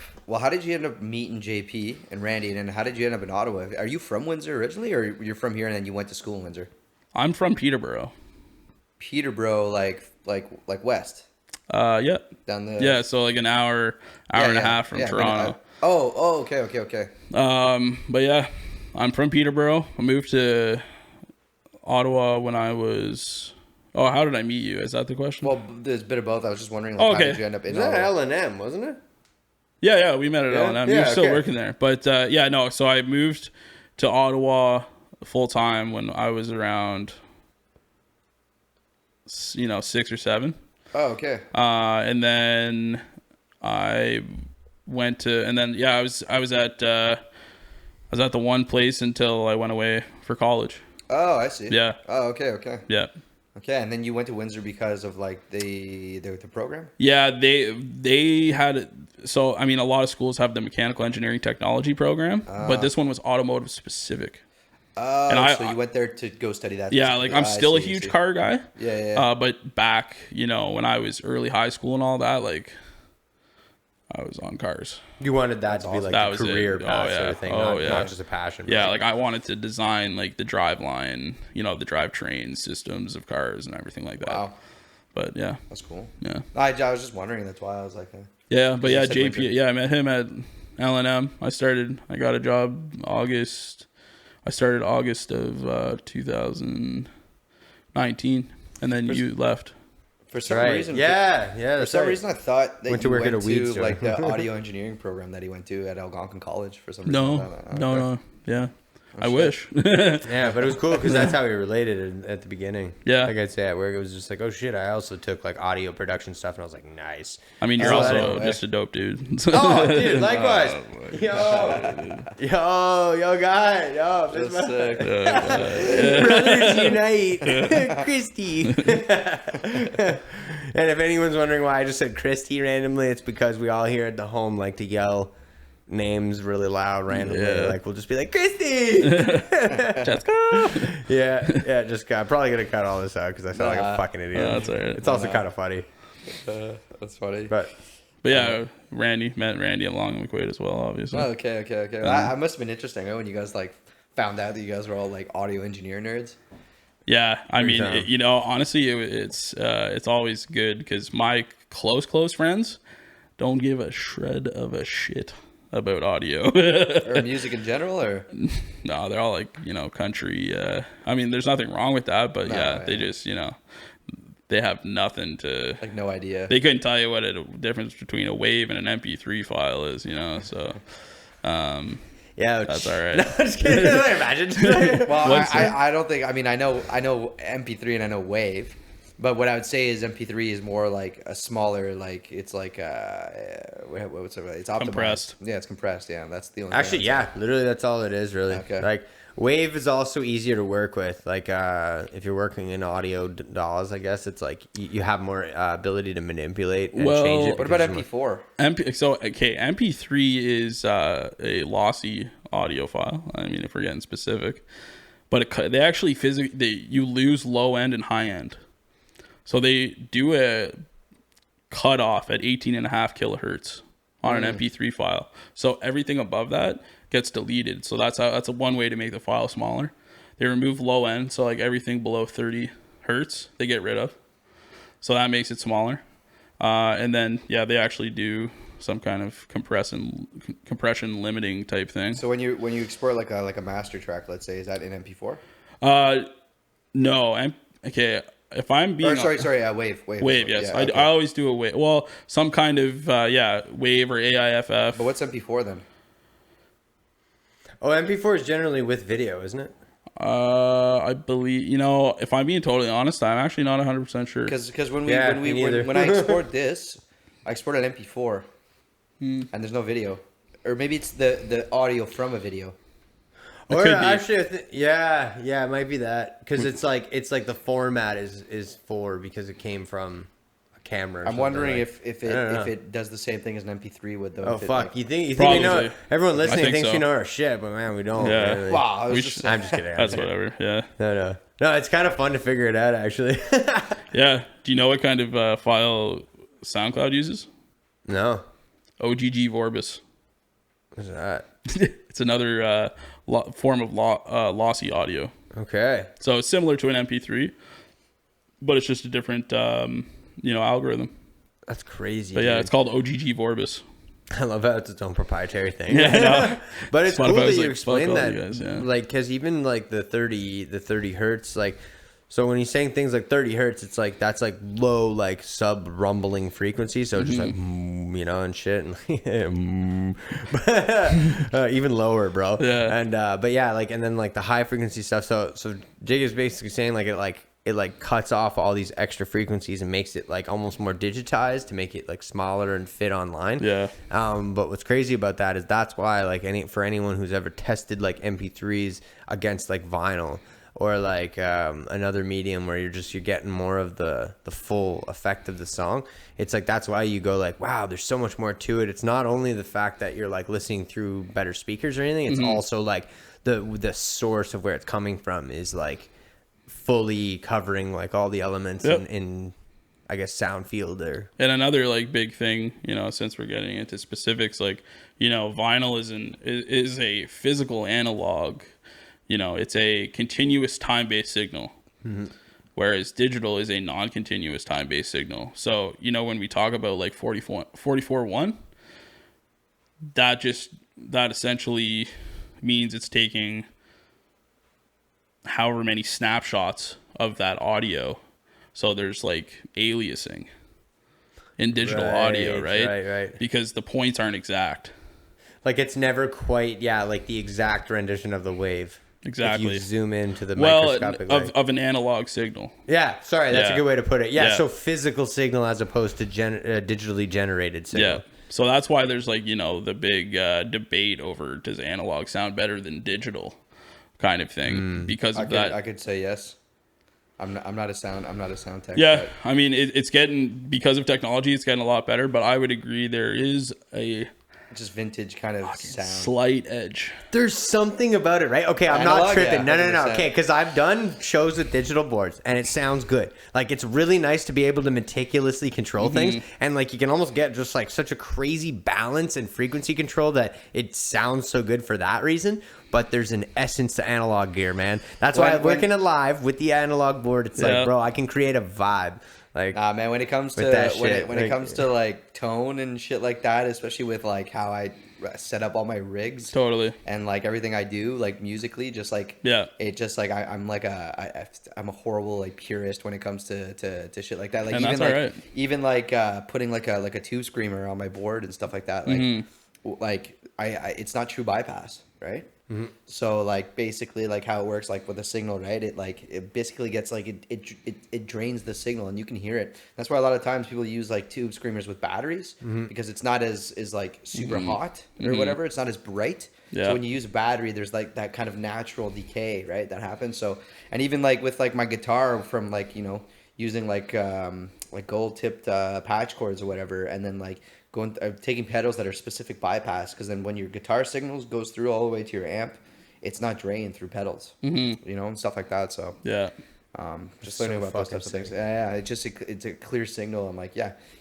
meeting JP and Randy, and then how did you end up in Ottawa? Are you from Windsor originally, or you're from here and then you went to school in Windsor? I'm from Peterborough. Peterborough, like west. Yeah. Down the. Yeah, so like an hour and a half from Toronto. Okay. But yeah, I'm from Peterborough. I moved to Ottawa when I was. Oh, how did I meet you? Is that the question? Well, there's a bit of both. I was just wondering, like, how did you end up in Ottawa? Ottawa? L&M, wasn't it? Yeah, we met at L&M. You're still okay. working there. But so I moved to Ottawa full time when I was around 6 or 7. Oh, okay. And then I went to, and then I was at the one place until I went away for college. Oh, I see. Yeah. Oh, okay. Yeah. Okay, and then you went to Windsor because of like the program? Yeah, they had, so I mean a lot of schools have the mechanical engineering technology program, but this one was automotive specific. Oh, and so you went there to go study that? Yeah, like I'm still a huge car guy. Yeah. But back, when I was early high school and all that, like I was on cars. You wanted that to be like a career path sort of thing, not just a passion. Yeah, like I wanted to design like the drive line, the drivetrain systems of cars and everything like that. Wow. But yeah. That's cool. Yeah. I was just wondering, that's why I was like... yeah, but yeah, JP, I met him at L&M. I got a job August of 2000. 19, and then you left. For some Right. reason, Yeah. For some reason, I thought that Went to you work went at a weed to store. like the audio engineering program that he went to at Algonquin College. For some reason, I thought that. Okay. No. Yeah. I shit. wish. Yeah, but it was cool because that's how we related at the beginning. Yeah. Like I'd say at work, it was just like, oh shit, I also took like audio production stuff, and I was like, nice. I mean, you're So also anyway. just a dope dude. Oh, dude, likewise. Yo, guy. Yo, this Just, Brothers Unite. Christy. And if anyone's wondering why I just said Christy randomly, it's because we all here at the home like to yell names really loud randomly. Yeah. Like we'll just be like, Christy. Let's go. Yeah, just got probably gonna cut all this out because I sound like a fucking idiot. That's all right. It's also kind of funny, that's funny. but yeah, met Randy along McQuaid as well, obviously. Oh, okay. Well, I must have been interesting, right, when you guys like found out that you guys were all like audio engineer nerds. Yeah, I mean, so. honestly, it's always good because my close friends don't give a shred of a shit about audio Or music in general, or no, they're all like country. I mean, there's nothing wrong with that, but they just they have nothing to like no idea. They couldn't tell you what a difference between a wave and an MP3 file is, so. yeah, That's all right. No, I'm just kidding. Imagine. Well, What's that? I don't think. I mean, I know MP3 and I know Wave, but what I would say is MP3 is more like a smaller, like it's like what's it? It's optimized. Compressed. Yeah, it's compressed. Yeah, that's the only. Actually, thing I'd yeah, literally that's all it is, really. Okay. Like Wave is also easier to work with. Like if you're working in audio DAWs, I guess it's like you have more ability to manipulate and Well, change it. say. What about because MP4? MP3 is a lossy audio file. I mean, if we're getting specific, but they actually you lose low end and high end. So they do a cutoff at 18.5 kilohertz on an MP3 file. So everything above that gets deleted. So that's a one way to make the file smaller. They remove low end, so like everything below 30 hertz they get rid of. So that makes it smaller. And then they actually do some kind of compression limiting type thing. So when you export like a master track, let's say, is that in MP4? No. Okay. If I'm being Or sorry, Wave. Wave, yes. Yeah, okay. I always do a wave. Well, some kind of wave or AIFF. But what's MP4 then? Oh, MP4 is generally with video, isn't it? I believe, if I'm being totally honest, I'm actually not 100% sure. Because when me I export this, I export an MP4, Hmm. and there's no video, or maybe it's the audio from a video. It Or could be. actually, it might be that because it's like the format is for because it came from a camera. Or I'm wondering like, if I don't know. it does the same thing as an MP3 would though. Oh if it, fuck! like- You think we Probably. know? Everyone listening think thinks so. we know our shit, but man, we don't. Yeah. Really. Wow, I was We just should- saying. I'm just kidding. That's whatever. Yeah. No, it's kind of fun to figure it out actually. Yeah. Do you know what kind of file SoundCloud uses? No, OGG Vorbis. what's that? It's another form of lossy audio. Okay. So it's similar to an MP3, but it's just a different, algorithm. That's crazy. But yeah, dude. it's called OGG Vorbis. I love how it's its own proprietary thing. Yeah, I know. But it's Spotify cool that was you like, explain fuck all that, you guys, yeah. like, because even like the 30 hertz, like, so when he's saying things like 30 hertz, it's like that's like low, like sub rumbling frequency, so just like and shit, and even lower, bro. Yeah. And but yeah, like, and then like the high frequency stuff. So Jake is basically saying like it cuts off all these extra frequencies and makes it like almost more digitized to make it like smaller and fit online. Yeah. But what's crazy about that is that's why like for anyone who's ever tested like MP3s against like vinyl or like another medium where you're getting more of the full effect of the song, it's like that's why you go like, wow, there's so much more to it. It's not only the fact that you're like listening through better speakers or anything, it's also like the source of where it's coming from is like fully covering like all the elements in I guess sound field or. And another like big thing, since we're getting into specifics, like vinyl is a physical analog. It's a continuous time-based signal, whereas digital is a non-continuous time-based signal. So when we talk about like 44.1, that essentially means it's taking however many snapshots of that audio. So there's like aliasing in digital audio, right? Right. Because the points aren't exact. Like it's never quite, like the exact rendition of the wave. Exactly. If you zoom into the microscopic of an analog signal. Yeah, sorry, that's a good way to put it. Yeah, so physical signal as opposed to digitally generated signal. Yeah. So that's why there's like, the big debate over does analog sound better than digital kind of thing because of that. I could say yes. I'm not a sound tech. Yeah, but I mean it's getting, because of technology, it's getting a lot better, but I would agree there is a just vintage kind of sound. Slight edge. There's something about it, right? Okay, I'm Analog, not tripping. yeah, No. 100%. Okay, because I've done shows with digital boards, and it sounds good. Like, it's really nice to be able to meticulously control things, and, like, you can almost get just, like, such a crazy balance and frequency control that it sounds so good for that reason. But there's an essence to analog gear, man. That's why working it live with the analog board, it's like, bro, I can create a vibe. Like, man, when it comes to when it comes to like tone and shit like that, especially with like how I set up all my rigs, totally, and like everything I do, like musically, just like it just like I'm like I'm a horrible like purist when it comes to shit like that. Like and even that's like right. even like putting like a tube screamer on my board and stuff like that. Like I it's not true bypass, right? So like basically like how it works like with a signal, right? It basically gets like it drains the signal and you can hear it. That's why a lot of times people use like tube screamers with batteries because it's not as like super hot or whatever. It's not as bright. Yeah. So when you use a battery, there's like that kind of natural decay, right? That happens. So and even like with like my guitar from like using like gold tipped patch cords or whatever, and then like taking pedals that are specific bypass, because then when your guitar signals goes through all the way to your amp, it's not drained through pedals, and stuff like that. So just learning about those types of things. Yeah, it's a clear signal. I'm like,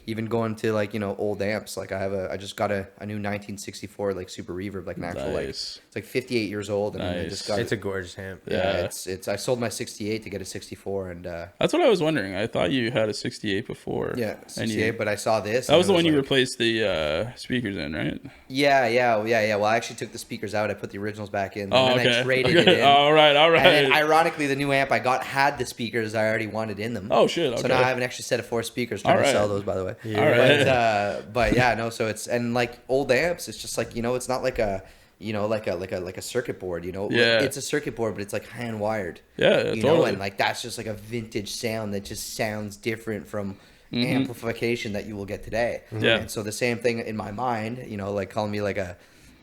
even going to like old amps. Like I just got a new 1964 like super reverb, like an actual like it's like 58 years old, and I just got it's a gorgeous amp. Yeah, it's I sold my 68 to get a 64, and that's what I was wondering. I thought you had a 68 before. Yeah, 68, but I saw this. That was the one you replaced the speakers in, right? Yeah. Well, I actually took the speakers out. I put the originals back in. And then I traded it in. All right. And then, ironically, the new amp I got had the speakers I already wanted in them. Oh shit! Okay. So now I have an extra set of 4 speakers. Trying to sell those, by the way. Yeah. All right. But yeah, no. So it's, and like old amps, it's just like it's not like a like a circuit board. It's a circuit board, but it's like hand wired. Yeah, totally. And like that's just like a vintage sound that just sounds different from amplification that you will get today. Yeah. And so the same thing in my mind, like calling me like a,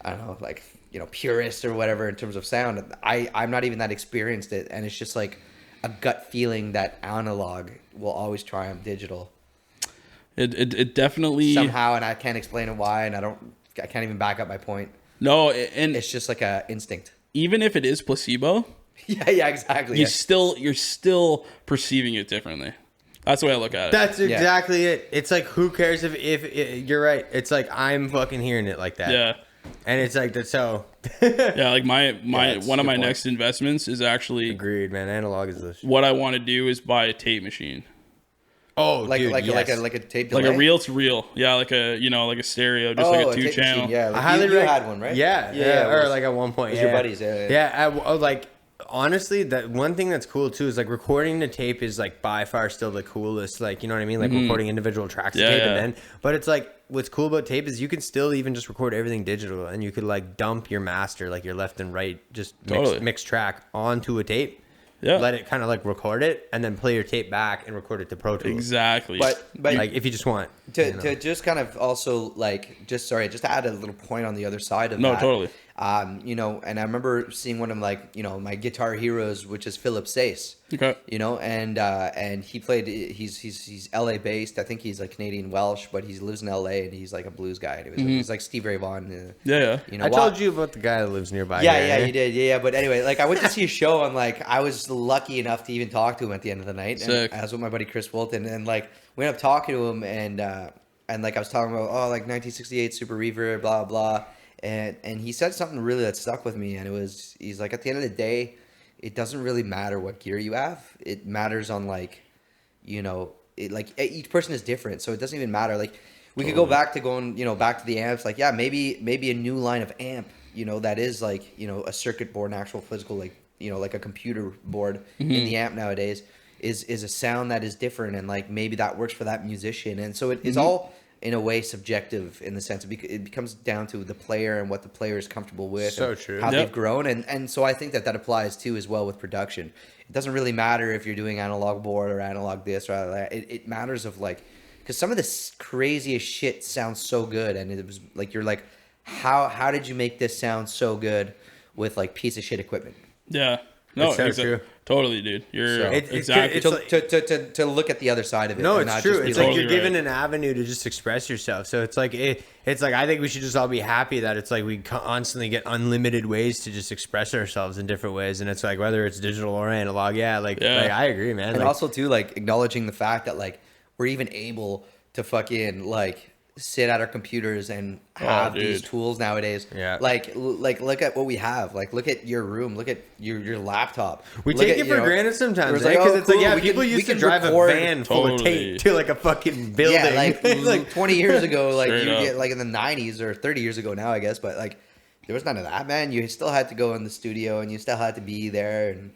I don't know, like purist or whatever in terms of sound. I'm not even that experienced it, and it's just like a gut feeling that analog will always triumph digital. It definitely somehow, and I can't explain it why, and I can't even back up my point. No, and it's just like a instinct. Even if it is placebo, yeah, exactly. You're still perceiving it differently. That's the way I look at it. That's exactly it. It's like, who cares if you're right? It's like, I'm fucking hearing it like that. Yeah. And it's like, that's so. Yeah, like my one of my next investments is actually. Agreed, man. Analog is this. What I want to do is buy a tape machine. Oh, like dude, like a tape delay? Like a reel to reel. Yeah, like a like a stereo, just like a 2-channel. Machine, yeah, like I highly you had one, right? Yeah. Or like at one point, your buddies, like, honestly, that one thing that's cool too is like recording the tape is like by far still the coolest. Like, you know what I mean? Like recording individual tracks of tape, and then, but it's like, what's cool about tape is you can still even just record everything digital, and you could like dump your master, like your left and right, just mix track onto a tape. Yeah. Let it kind of like record it, and then play your tape back and record it to Pro Tools. Exactly. But like, if you just want to just kind of also like just add a little point on the other side of that. No, totally. And I remember seeing one of like my guitar heroes, which is Philip Sace. Okay. And he played. He's LA based. I think he's like Canadian Welsh, but he lives in LA, and he's like a blues guy. Anyways, he's like Steve Ray Vaughan. I told you about the guy that lives nearby. Yeah, you did. Yeah. But anyway, like I went to see a show, and like I was lucky enough to even talk to him at the end of the night. Sick. And I was with my buddy Chris Wilton, and like we ended up talking to him, and like I was talking about like 1968 Super Reverb, blah blah. And he said something really that stuck with me, and he's like, at the end of the day, it doesn't really matter what gear you have. It matters on like, each person is different, so it doesn't even matter. Like we could go back to back to the amps. Like maybe a new line of amp, that is like a circuit board, an actual physical like like a computer board in the amp nowadays is a sound that is different, and like maybe that works for that musician. And so it's all in a way subjective in the sense it becomes down to the player and what the player is comfortable with. So and true. How they've grown. And so I think that applies too as well with production. It doesn't really matter if you're doing analog board or analog this or that. It matters of like, because some of this craziest shit sounds so good, and it was like you're like, how did you make this sound so good with like piece of shit equipment? Yeah. No, It's so true. Totally, dude. You're So, exactly. To look at the other side of it. No, and it's not true. just be It's like totally you're given an avenue to just express yourself. So it's like it's like I think we should just all be happy that it's like we constantly get unlimited ways to just express ourselves in different ways, and it's like whether it's digital or analog. Like I agree, man. And like, also too, like acknowledging the fact that like we're even able to fucking like sit at our computers and have these tools nowadays. Yeah. Like look at what we have. Like look at your room. Look at your laptop. we Look take at, it for granted sometimes, like, because oh, it's like, cool, yeah, we people can- used we to can drive record- a van full of Totally. tape to like a fucking building. Yeah, like 20 years ago, like Straight you up. get like in the 90s or 30 years ago now, I guess, but like there was none of that, man. You still had to go in the studio and you still had to be there, and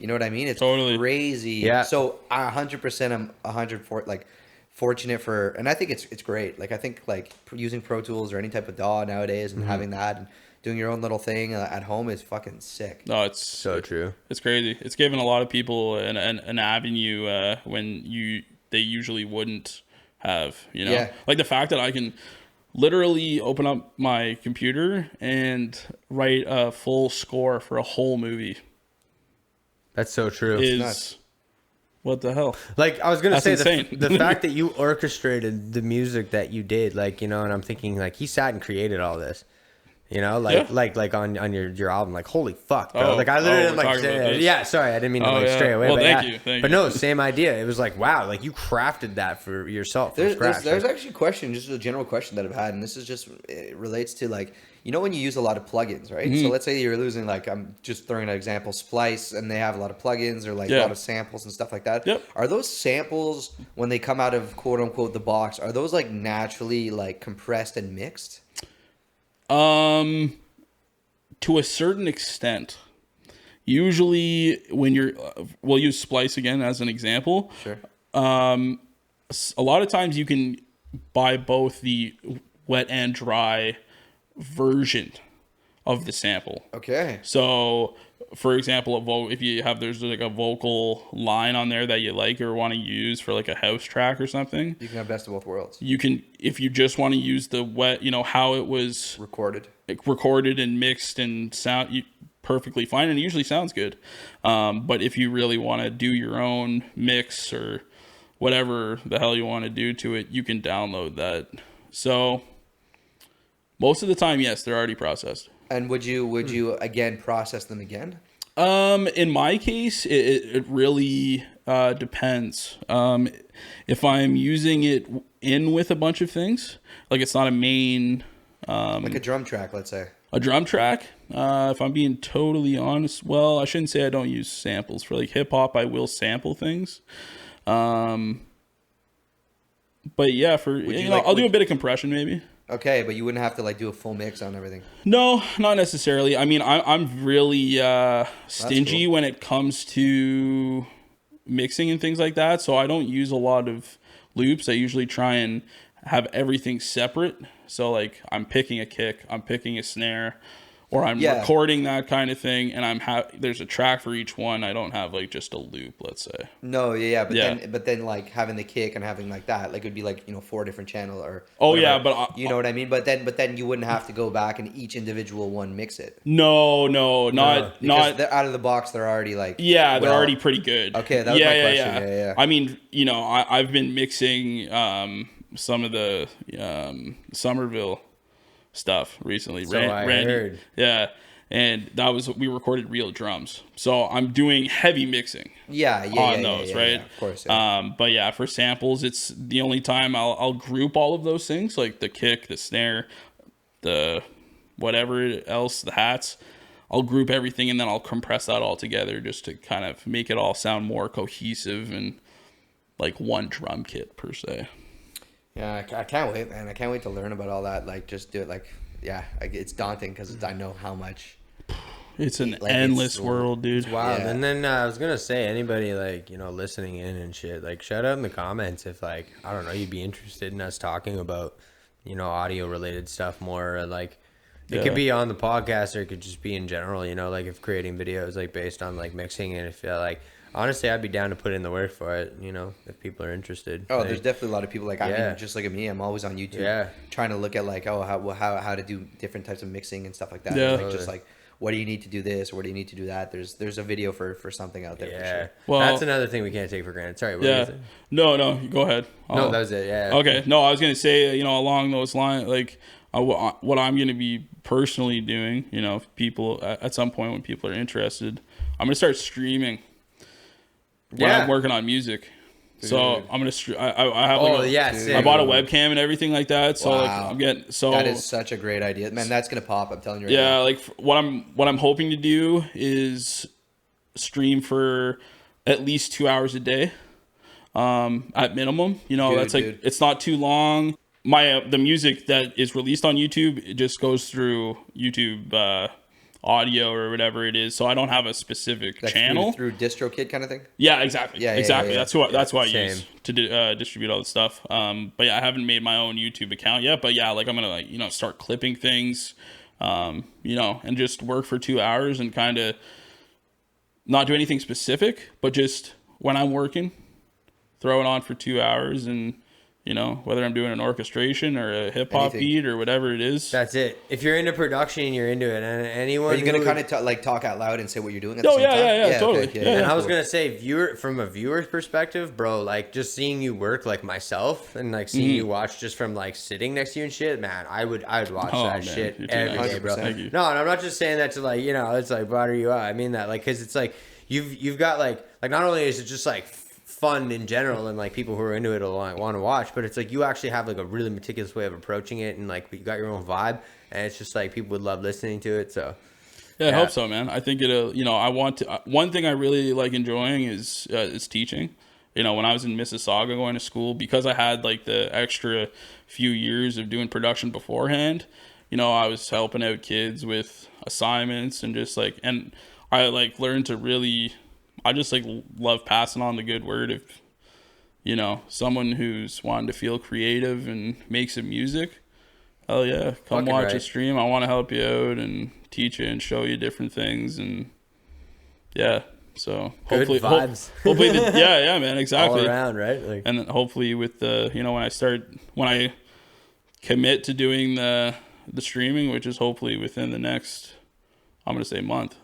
you know what I mean? It's Totally. crazy. Yeah. So 100%, I'm 100 for like fortunate for, and I think it's great. Like I think like using Pro Tools or any type of DAW nowadays and having that and doing your own little thing at home is fucking sick. No, it's So true. It's crazy. It's given a lot of people an avenue when they usually wouldn't have. Yeah. Like the fact that I can literally open up my computer and write a full score for a whole movie That's so true. is nuts. what the hell? Like I was gonna That's say, insane. the fact that you orchestrated the music that you did, like, and I'm thinking like he sat and created all this, like on your album, like holy fuck, bro. Oh, like I literally we're like talking about this. yeah, sorry, I didn't mean to Oh, like yeah. stray away. Well, but thank yeah. you, thank but you. no, same idea. It was like wow, like you crafted that for yourself from scratch. There's Like, actually a question, just a general question that I've had, and this is just, it relates to like, when you use a lot of plugins, right? So let's say you're using, like, I'm just throwing an example, Splice, and they have a lot of plugins or like a lot of samples and stuff like that. Yep. Are those samples, when they come out of quote unquote the box, are those like naturally like compressed and mixed? To a certain extent. Usually when we'll use Splice again as an example. Sure. A lot of times you can buy both the wet and dry version of the sample. Okay. So, for example, if there's like a vocal line on there that you like or want to use for like a house track or something, You can have best of both worlds. you can, if you just want to use the wet, how it was recorded and mixed and sound perfectly fine, and it usually sounds good. But if you really want to do your own mix or whatever the hell you want to do to it, you can download that. So most of the time, yes, they're already processed. And would you again process them again? In my case, it really depends. If I'm using it in with a bunch of things, like it's not a main Like a drum track, let's say. a drum track. If I'm being totally honest, well, I shouldn't say I don't use samples. For like hip hop, I will sample things. But yeah, I'll do a bit of compression maybe. Okay, but you wouldn't have to like do a full mix on everything. No, not necessarily. I mean, I'm really stingy when it comes to mixing and things like that. So I don't use a lot of loops. I usually try and have everything separate. So like I'm picking a kick, I'm picking a snare, or I'm recording that kind of thing, and there's a track for each one. I don't have like just a loop, let's say. No, but then like having the kick and having like that, like it'd be like 4 different channels or. Oh whatever. yeah, but you know what I mean. But then you wouldn't have to go back and each individual one mix it. No, Because not. they're out of the box. They're already like. Yeah, they're already pretty good. Okay, that was my question. Yeah. I mean, I've been mixing some of the Somerville stuff recently. So I heard. Yeah, and we recorded real drums. So I'm doing heavy mixing. On those, right? Yeah, of course. Yeah. But yeah, for samples, it's the only time I'll group all of those things, like the kick, the snare, the whatever else, the hats. I'll group everything and then I'll compress that all together just to kind of make it all sound more cohesive and like one drum kit per se. Yeah, I can't wait, man. I can't wait to learn about all that. Like, just do it. Like, yeah, it's daunting because I know how much It's an like, endless world, dude. It's wild. Yeah. And then I was gonna say, anybody like, you know, listening in and shit, like shout out in the comments if like, I don't know, you'd be interested in us talking about, you know, audio related stuff more, or like it could be on the podcast, or it could just be in general, you know, like if creating videos like based on like mixing, and if like honestly I'd be down to put in the work for it, you know, if people are interested. Oh, like, there's definitely a lot of people like, I mean, just like me, I'm always on YouTube trying to look at like, oh, how to do different types of mixing and stuff like that. Yeah. Like, just like, what do you need to do this, or what do you need to do that? There's a video for something out there for sure. Well, that's another thing we can't take for granted. Sorry, what were you saying? No, go ahead. No, that was it. Yeah. Okay. No, I was gonna say, you know, along those lines, like what I'm gonna be personally doing, you know, if people at some point when people are interested, I'm gonna start streaming when I'm working on music. Dude. So I'm gonna I have I bought a webcam and everything like that. So like I'm getting that is such a great idea, man. That's gonna pop. I'm telling you. Right now. Like what I'm hoping to do is stream for at least 2 hours a day, at minimum. You know, that's like it's not too long. The music that is released on YouTube, it just goes through YouTube audio or whatever it is, so I don't have a specific channel through DistroKid kind of thing. Yeah, exactly. Exactly. That's what I use to distribute all the stuff. But yeah, I haven't made my own YouTube account yet. But yeah, like I'm gonna like, you know, start clipping things, you know, and just work for 2 hours and kind of not do anything specific, but just when I'm working, throw it on for 2 hours and. You know, whether I'm doing an orchestration or a hip hop beat or whatever it is. That's it. If you're into production, you're into it. And anyone, are you gonna kind of like talk out loud and say what you're doing at the same time? Yeah, totally. Okay, and I was gonna say, from a viewer's perspective, bro, like just seeing you work, like myself, and like seeing you watch just from like sitting next to you and shit, man, I would watch that shit every day, bro. No, and I'm not just saying that to like, you know, it's like butter you up. I mean that like, cause it's like you've got like not only is it just like fun in general and like people who are into it will like want to watch, but it's like you actually have like a really meticulous way of approaching it, and like you got your own vibe, and it's just like people would love listening to it. So I hope so, man. I think it'll, you know, I want to, one thing I really like enjoying is teaching. You know, when I was in Mississauga going to school, because I had like the extra few years of doing production beforehand, you know, I was helping out kids with assignments and just like, and I like learned to really, I just like love passing on the good word. If, you know, someone who's wanting to feel creative and make some music, hell yeah, come watch a stream. I want to help you out and teach you and show you different things. And yeah, so hopefully, hopefully, yeah, man, exactly. All around, right? Like, and then hopefully with the, you know, when I commit to doing the streaming, which is hopefully within the next, I'm going to say month.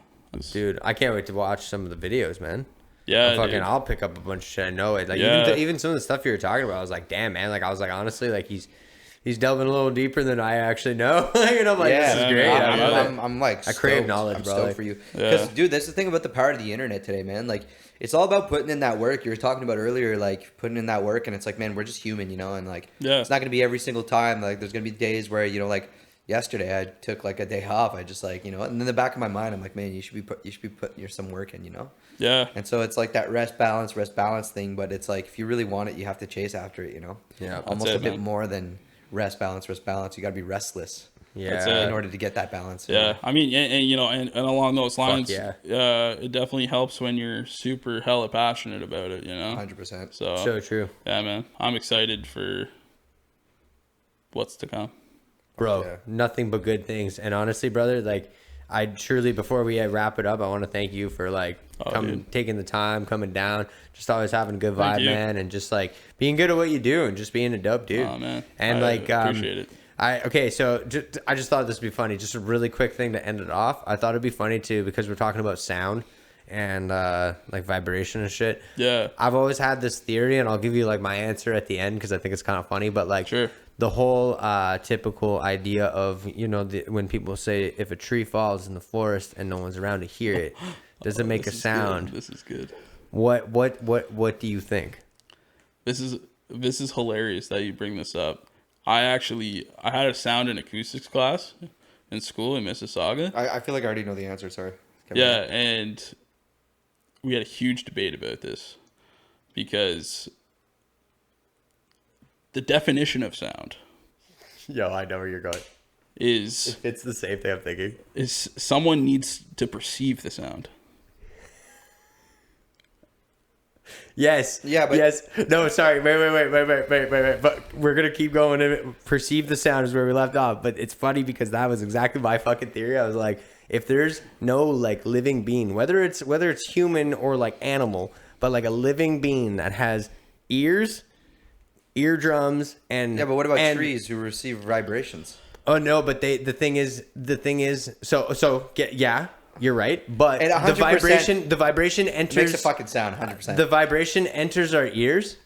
Dude, I can't wait to watch some of the videos, man. Yeah, I'll pick up a bunch of shit. I know it. Like even some of the stuff you were talking about, I was like, damn, man. Like I was like, honestly, like he's delving a little deeper than I actually know. And I'm like, this is great. I'm like, stoked. I crave knowledge, I'm bro. stoked for you, because dude, that's the thing about the power of the internet today, man. Like it's all about putting in that work. You were talking about earlier, like putting in that work, and it's like, man, we're just human, you know, and like it's not gonna be every single time. Like there's gonna be days where, you know, like. Yesterday I took like a day off. I just like, you know, and in the back of my mind I'm like, man, you should be putting some work in, you know. Yeah. And so it's like that rest balance thing, but it's like if you really want it, you have to chase after it, you know. Yeah. Almost a bit more than rest balance. You got to be restless. Yeah. In order to get that balance. Yeah. Know? I mean, and you know, and along those lines, it definitely helps when you're super hella passionate about it, you know. 100%. So true. Yeah, man. I'm excited for what's to come. Bro, nothing but good things. And honestly, brother, like I truly, before we wrap it up, I want to thank you for like taking the time, coming down, just always having a good vibe, man, and just like being good at what you do and just being a dope dude. Oh man, and I appreciate it. I just thought this would be funny. Just a really quick thing to end it off. I thought it'd be funny too, because we're talking about sound and like vibration and shit. Yeah, I've always had this theory, and I'll give you like my answer at the end because I think it's kind of funny. But like, the whole typical idea of, you know, when people say if a tree falls in the forest and no one's around to hear it, does it make a sound? This is good. What do you think? This is hilarious that you bring this up. I had a sound and acoustics class in school in Mississauga. I feel like I already know the answer. Sorry. And we had a huge debate about this because the definition of sound. Yo, I know where you're going. is It's the same thing I'm thinking. someone needs to perceive the sound. Yes. Yeah, but- yes. No, sorry. Wait. But we're gonna keep going. Perceive the sound is where we left off. But it's funny because that was exactly my fucking theory. I was like, if there's no like living being, whether it's human or like animal, but like a living being that has ears, eardrums, and Yeah, but what about trees who receive vibrations? Oh no, but the thing is, yeah, you're right. But And the vibration enters. Makes a fucking sound, 100%. The vibration enters our ears.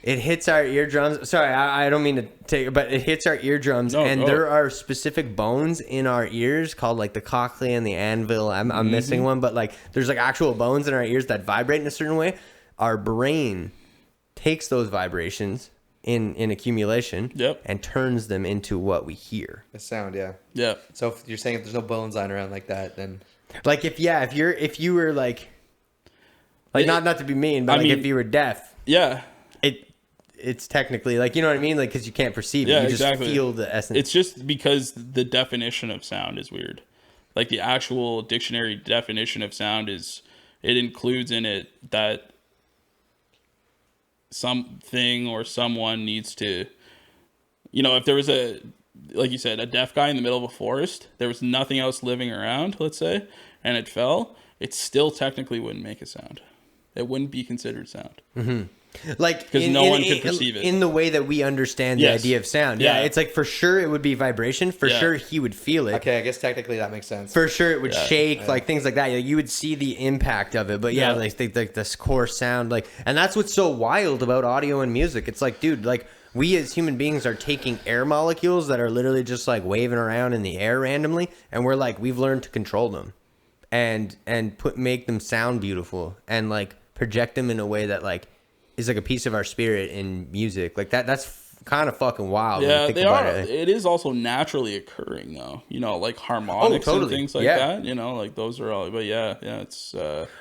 It hits our eardrums. Sorry, I don't mean to take, but it hits our eardrums, and there are specific bones in our ears called like the cochlea and the anvil. I'm missing one, but like there's like actual bones in our ears that vibrate in a certain way. Our brain takes those vibrations in accumulation, and turns them into what we hear. The sound, yeah. Yeah. So if you're saying if there's no bones lying around like that, then Like if you were like not to be mean, but if you were deaf, Yeah. it's technically like, you know what I mean, like because you can't perceive it, Yeah, you exactly. just feel the essence. It's just because the definition of sound is weird. Like the actual dictionary definition of sound it includes in it that something or someone needs to, if there was like you said, a deaf guy in the middle of a forest, there was nothing else living around, let's say, and it fell, it still technically wouldn't make a sound. It wouldn't be considered sound. Mm-hmm. Like because no one could perceive it in the way that we understand the idea of sound. Yeah, it's like for sure it would be vibration. For sure he would feel it. okay, I guess technically that makes sense. For sure it would shake, like things like that. Like, you would see the impact of it. But like this core sound, like, and that's what's so wild about audio and music. It's like, dude, like we as human beings are taking air molecules that are literally just like waving around in the air randomly, and we've learned to control them, and make them sound beautiful, and like project them in a way that like is like a piece of our spirit in music. Like that's kind of fucking wild. Yeah, when you think they about are. it. It is also naturally occurring though. Like harmonics and things like that. Like those are all. But it's.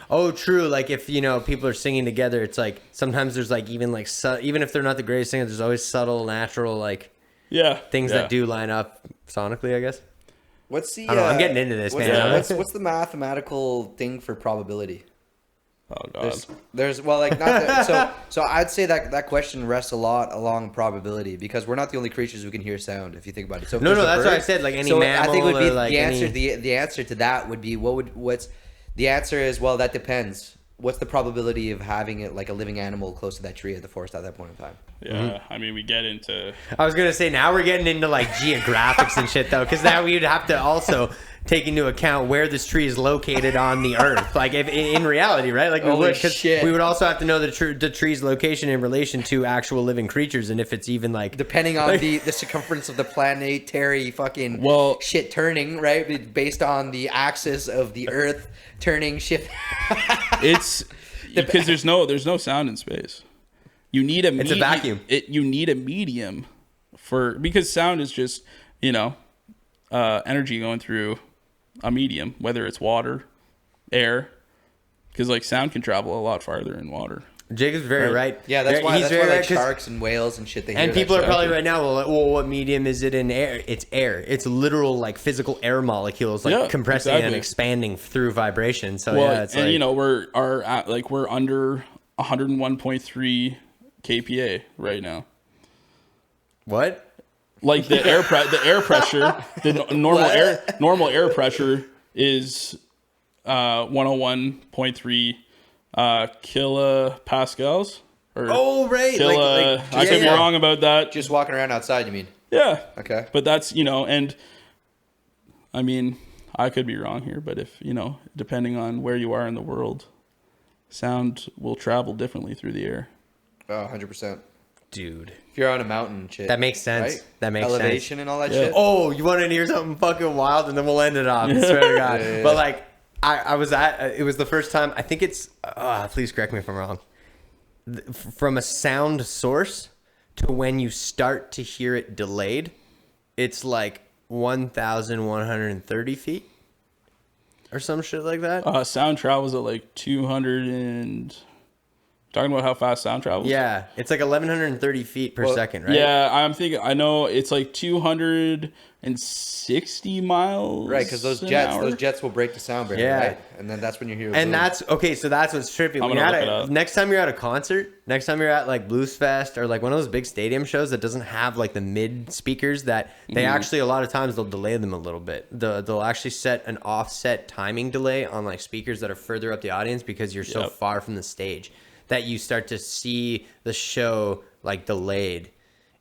Oh, true. Like if people are singing together, it's like sometimes there's like even like even if they're not the greatest singers, there's always subtle, natural like things that do line up sonically, I guess. What's the? I don't know, I'm getting into this, man. What's the mathematical thing for probability? Oh god. There's well, like not the, so I'd say that question rests a lot along probability because we're not the only creatures who can hear sound. If you think about it, so no, that's what I said. Like any mammal, I think it would be like the answer. The answer to that would be what's the answer is well that depends. What's the probability of having it like a living animal close to that tree at the forest at that point in time? Yeah, I mean we get into. I was gonna say now we're getting into like geographics and shit though, because now we'd have to also take into account where this tree is located on the earth, like if in reality, right? Like we would also have to know the tree's location in relation to actual living creatures, and if it's even like depending on the circumference of the planetary fucking shit turning, right, based on the axis of the earth turning shit. It's because there's no sound in space. You need it's a vacuum. You need a medium because sound is just energy going through a medium, whether it's water, air, because like sound can travel a lot farther in water. Jacob's very right. Yeah, that's why like sharks and whales and shit. And people are probably right now, well, what medium is it in air? It's air. It's literal like physical air molecules like compressing and expanding through vibration. So it's and we're under 101.3 kPa right now. What? Like the air pressure, the normal air pressure is 101.3 kilopascals. Right. I could be wrong about that. Just walking around outside, you mean? Yeah. Okay. But that's and I mean I could be wrong here, but if depending on where you are in the world, sound will travel differently through the air. Oh, 100%. Dude. If you're on a mountain and shit. That makes sense. Right? That makes elevation sense. and all that shit. Oh, you want to hear something fucking wild, and then we'll end it off. I swear to God. Yeah. But like, I was it was the first time. I think it's. Please correct me if I'm wrong. From a sound source to when you start to hear it delayed, it's like 1,130 feet or some shit like that. Sound travels at like 200 Talking about how fast sound travels? Yeah, it's like 1,130 feet per second, right? Yeah, I'm thinking. I know it's like 260 miles. Right, because those jets will break the sound barrier, right? And then that's when you hear. And that's okay. So that's what's trippy. I'm gonna look it up. Next time you're at a concert, next time you're at like Blues Fest or like one of those big stadium shows that doesn't have like the mid speakers, that they actually a lot of times they'll delay them a little bit. They'll actually set an offset timing delay on like speakers that are further up the audience because you're so far from the stage that you start to see the show like delayed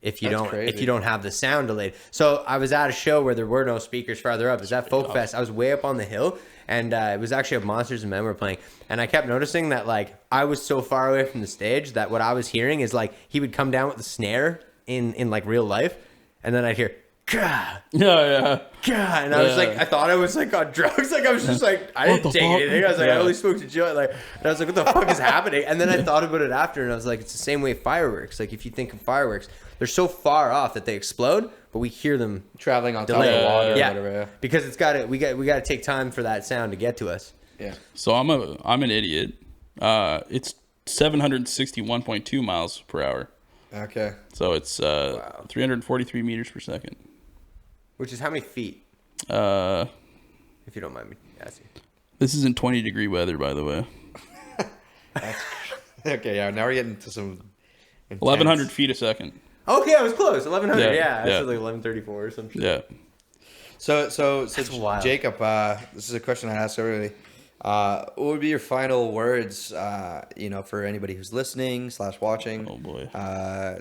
if you don't have the sound delayed. So I was at a show where there were no speakers farther up. It was at Folk Fest. I was way up on the hill, and it was actually a Monsters and Men were playing. And I kept noticing that like I was so far away from the stage that what I was hearing is like he would come down with the snare in like real life, and then I'd hear Gah! Yeah. God, and I was like, I thought I was like on drugs. Like I was just like, I didn't take anything. I was like, I only spoke to Joe. Like, and I was like, what the fuck is happening? And then I thought about it after, and I was like, it's the same way fireworks. Like if you think of fireworks, they're so far off that they explode, but we hear them traveling on top of the water. Or whatever. Because we got to take time for that sound to get to us. Yeah. So I'm an idiot. It's 761.2 miles per hour. Okay. So it's 343 meters per second. Which is how many feet? If you don't mind me asking. This is in 20-degree weather, by the way. Okay, yeah. Now we're getting to some. 1,100 feet a second. Okay, I was close. 1,100. Yeah, I said like 1,134 or something. Yeah. So wild. Jacob, this is a question I asked earlier. What would be your final words, for anybody who's listening / watching? Oh boy.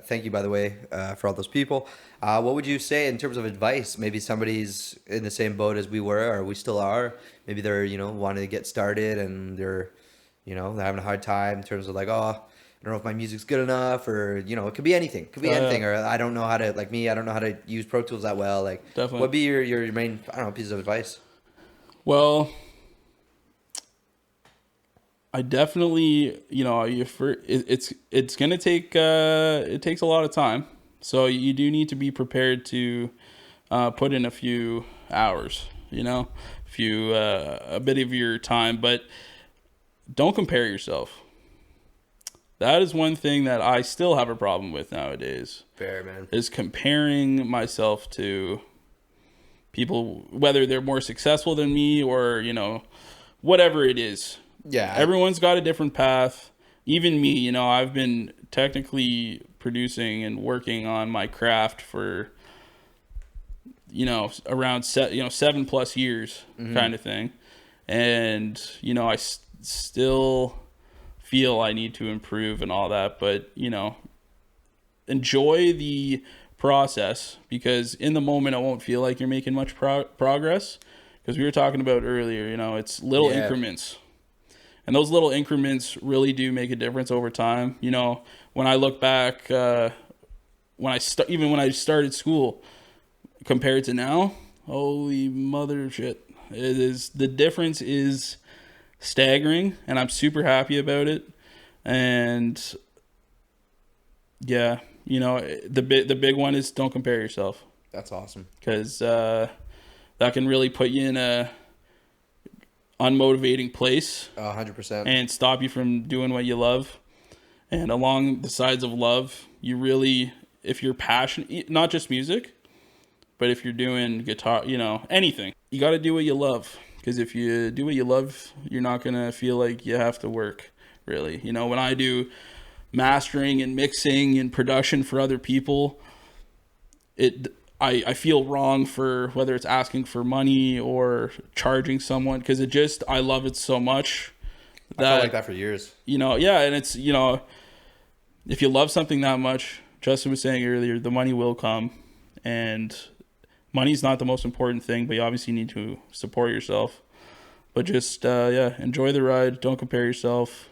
Thank you, by the way, for all those people. What would you say in terms of advice? Maybe somebody's in the same boat as we were, or we still are. Maybe they're, wanting to get started and they're having a hard time in terms of like, I don't know if my music's good enough, or, it could be anything. It could be anything, or I don't know how to, like me, I don't know how to use Pro Tools that well. Like, definitely. What'd be your main, piece of advice? Well, I definitely, it's going to take, it takes a lot of time. So you do need to be prepared to put in a few hours, a bit of your time, but don't compare yourself. That is one thing that I still have a problem with nowadays. Fair, man. Is comparing myself to people, whether they're more successful than me or, whatever it is. Yeah. Everyone's got a different path. Even me, I've been technically producing and working on my craft for, around 7+ years kind of thing. And, I still feel I need to improve and all that, but, enjoy the process, because in the moment, it won't feel like you're making much progress, because we were talking about earlier, it's little increments. And those little increments really do make a difference over time. When I look back, when I started school compared to now, holy mother shit. The difference is staggering, and I'm super happy about it. And yeah, the big one is don't compare yourself. That's awesome. Because that can really put you in a unmotivating place 100% and stop you from doing what you love. And along the sides of love, you really, if you're passionate, not just music, but if you're doing guitar, anything, you got to do what you love, because if you do what you love, you're not going to feel like you have to work, really. When I do mastering and mixing and production for other people, I feel wrong for whether it's asking for money or charging someone, because I love it so much. I felt like that for years. And it's, if you love something that much, Justin was saying earlier, the money will come, and money's not the most important thing, but you obviously need to support yourself. But just, enjoy the ride. Don't compare yourself.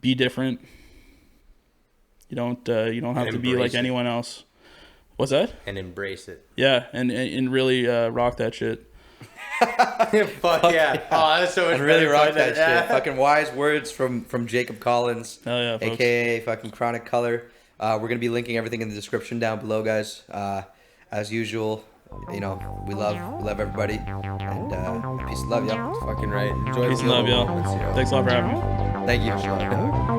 Be different. You don't have to be like anyone else. What's that? And embrace it. Yeah, and really rock that shit. Fuck yeah. Oh, that's so much and really better rock fun that than- shit. Fucking wise words from Jacob Collins. Hell yeah, folks. AKA fucking Chronic Color. We're going to be linking everything in the description down below, guys. As usual, we love everybody. And peace and love, y'all. Fucking right. Enjoy Peace and love, y'all. Thanks a lot for having me. Thank you.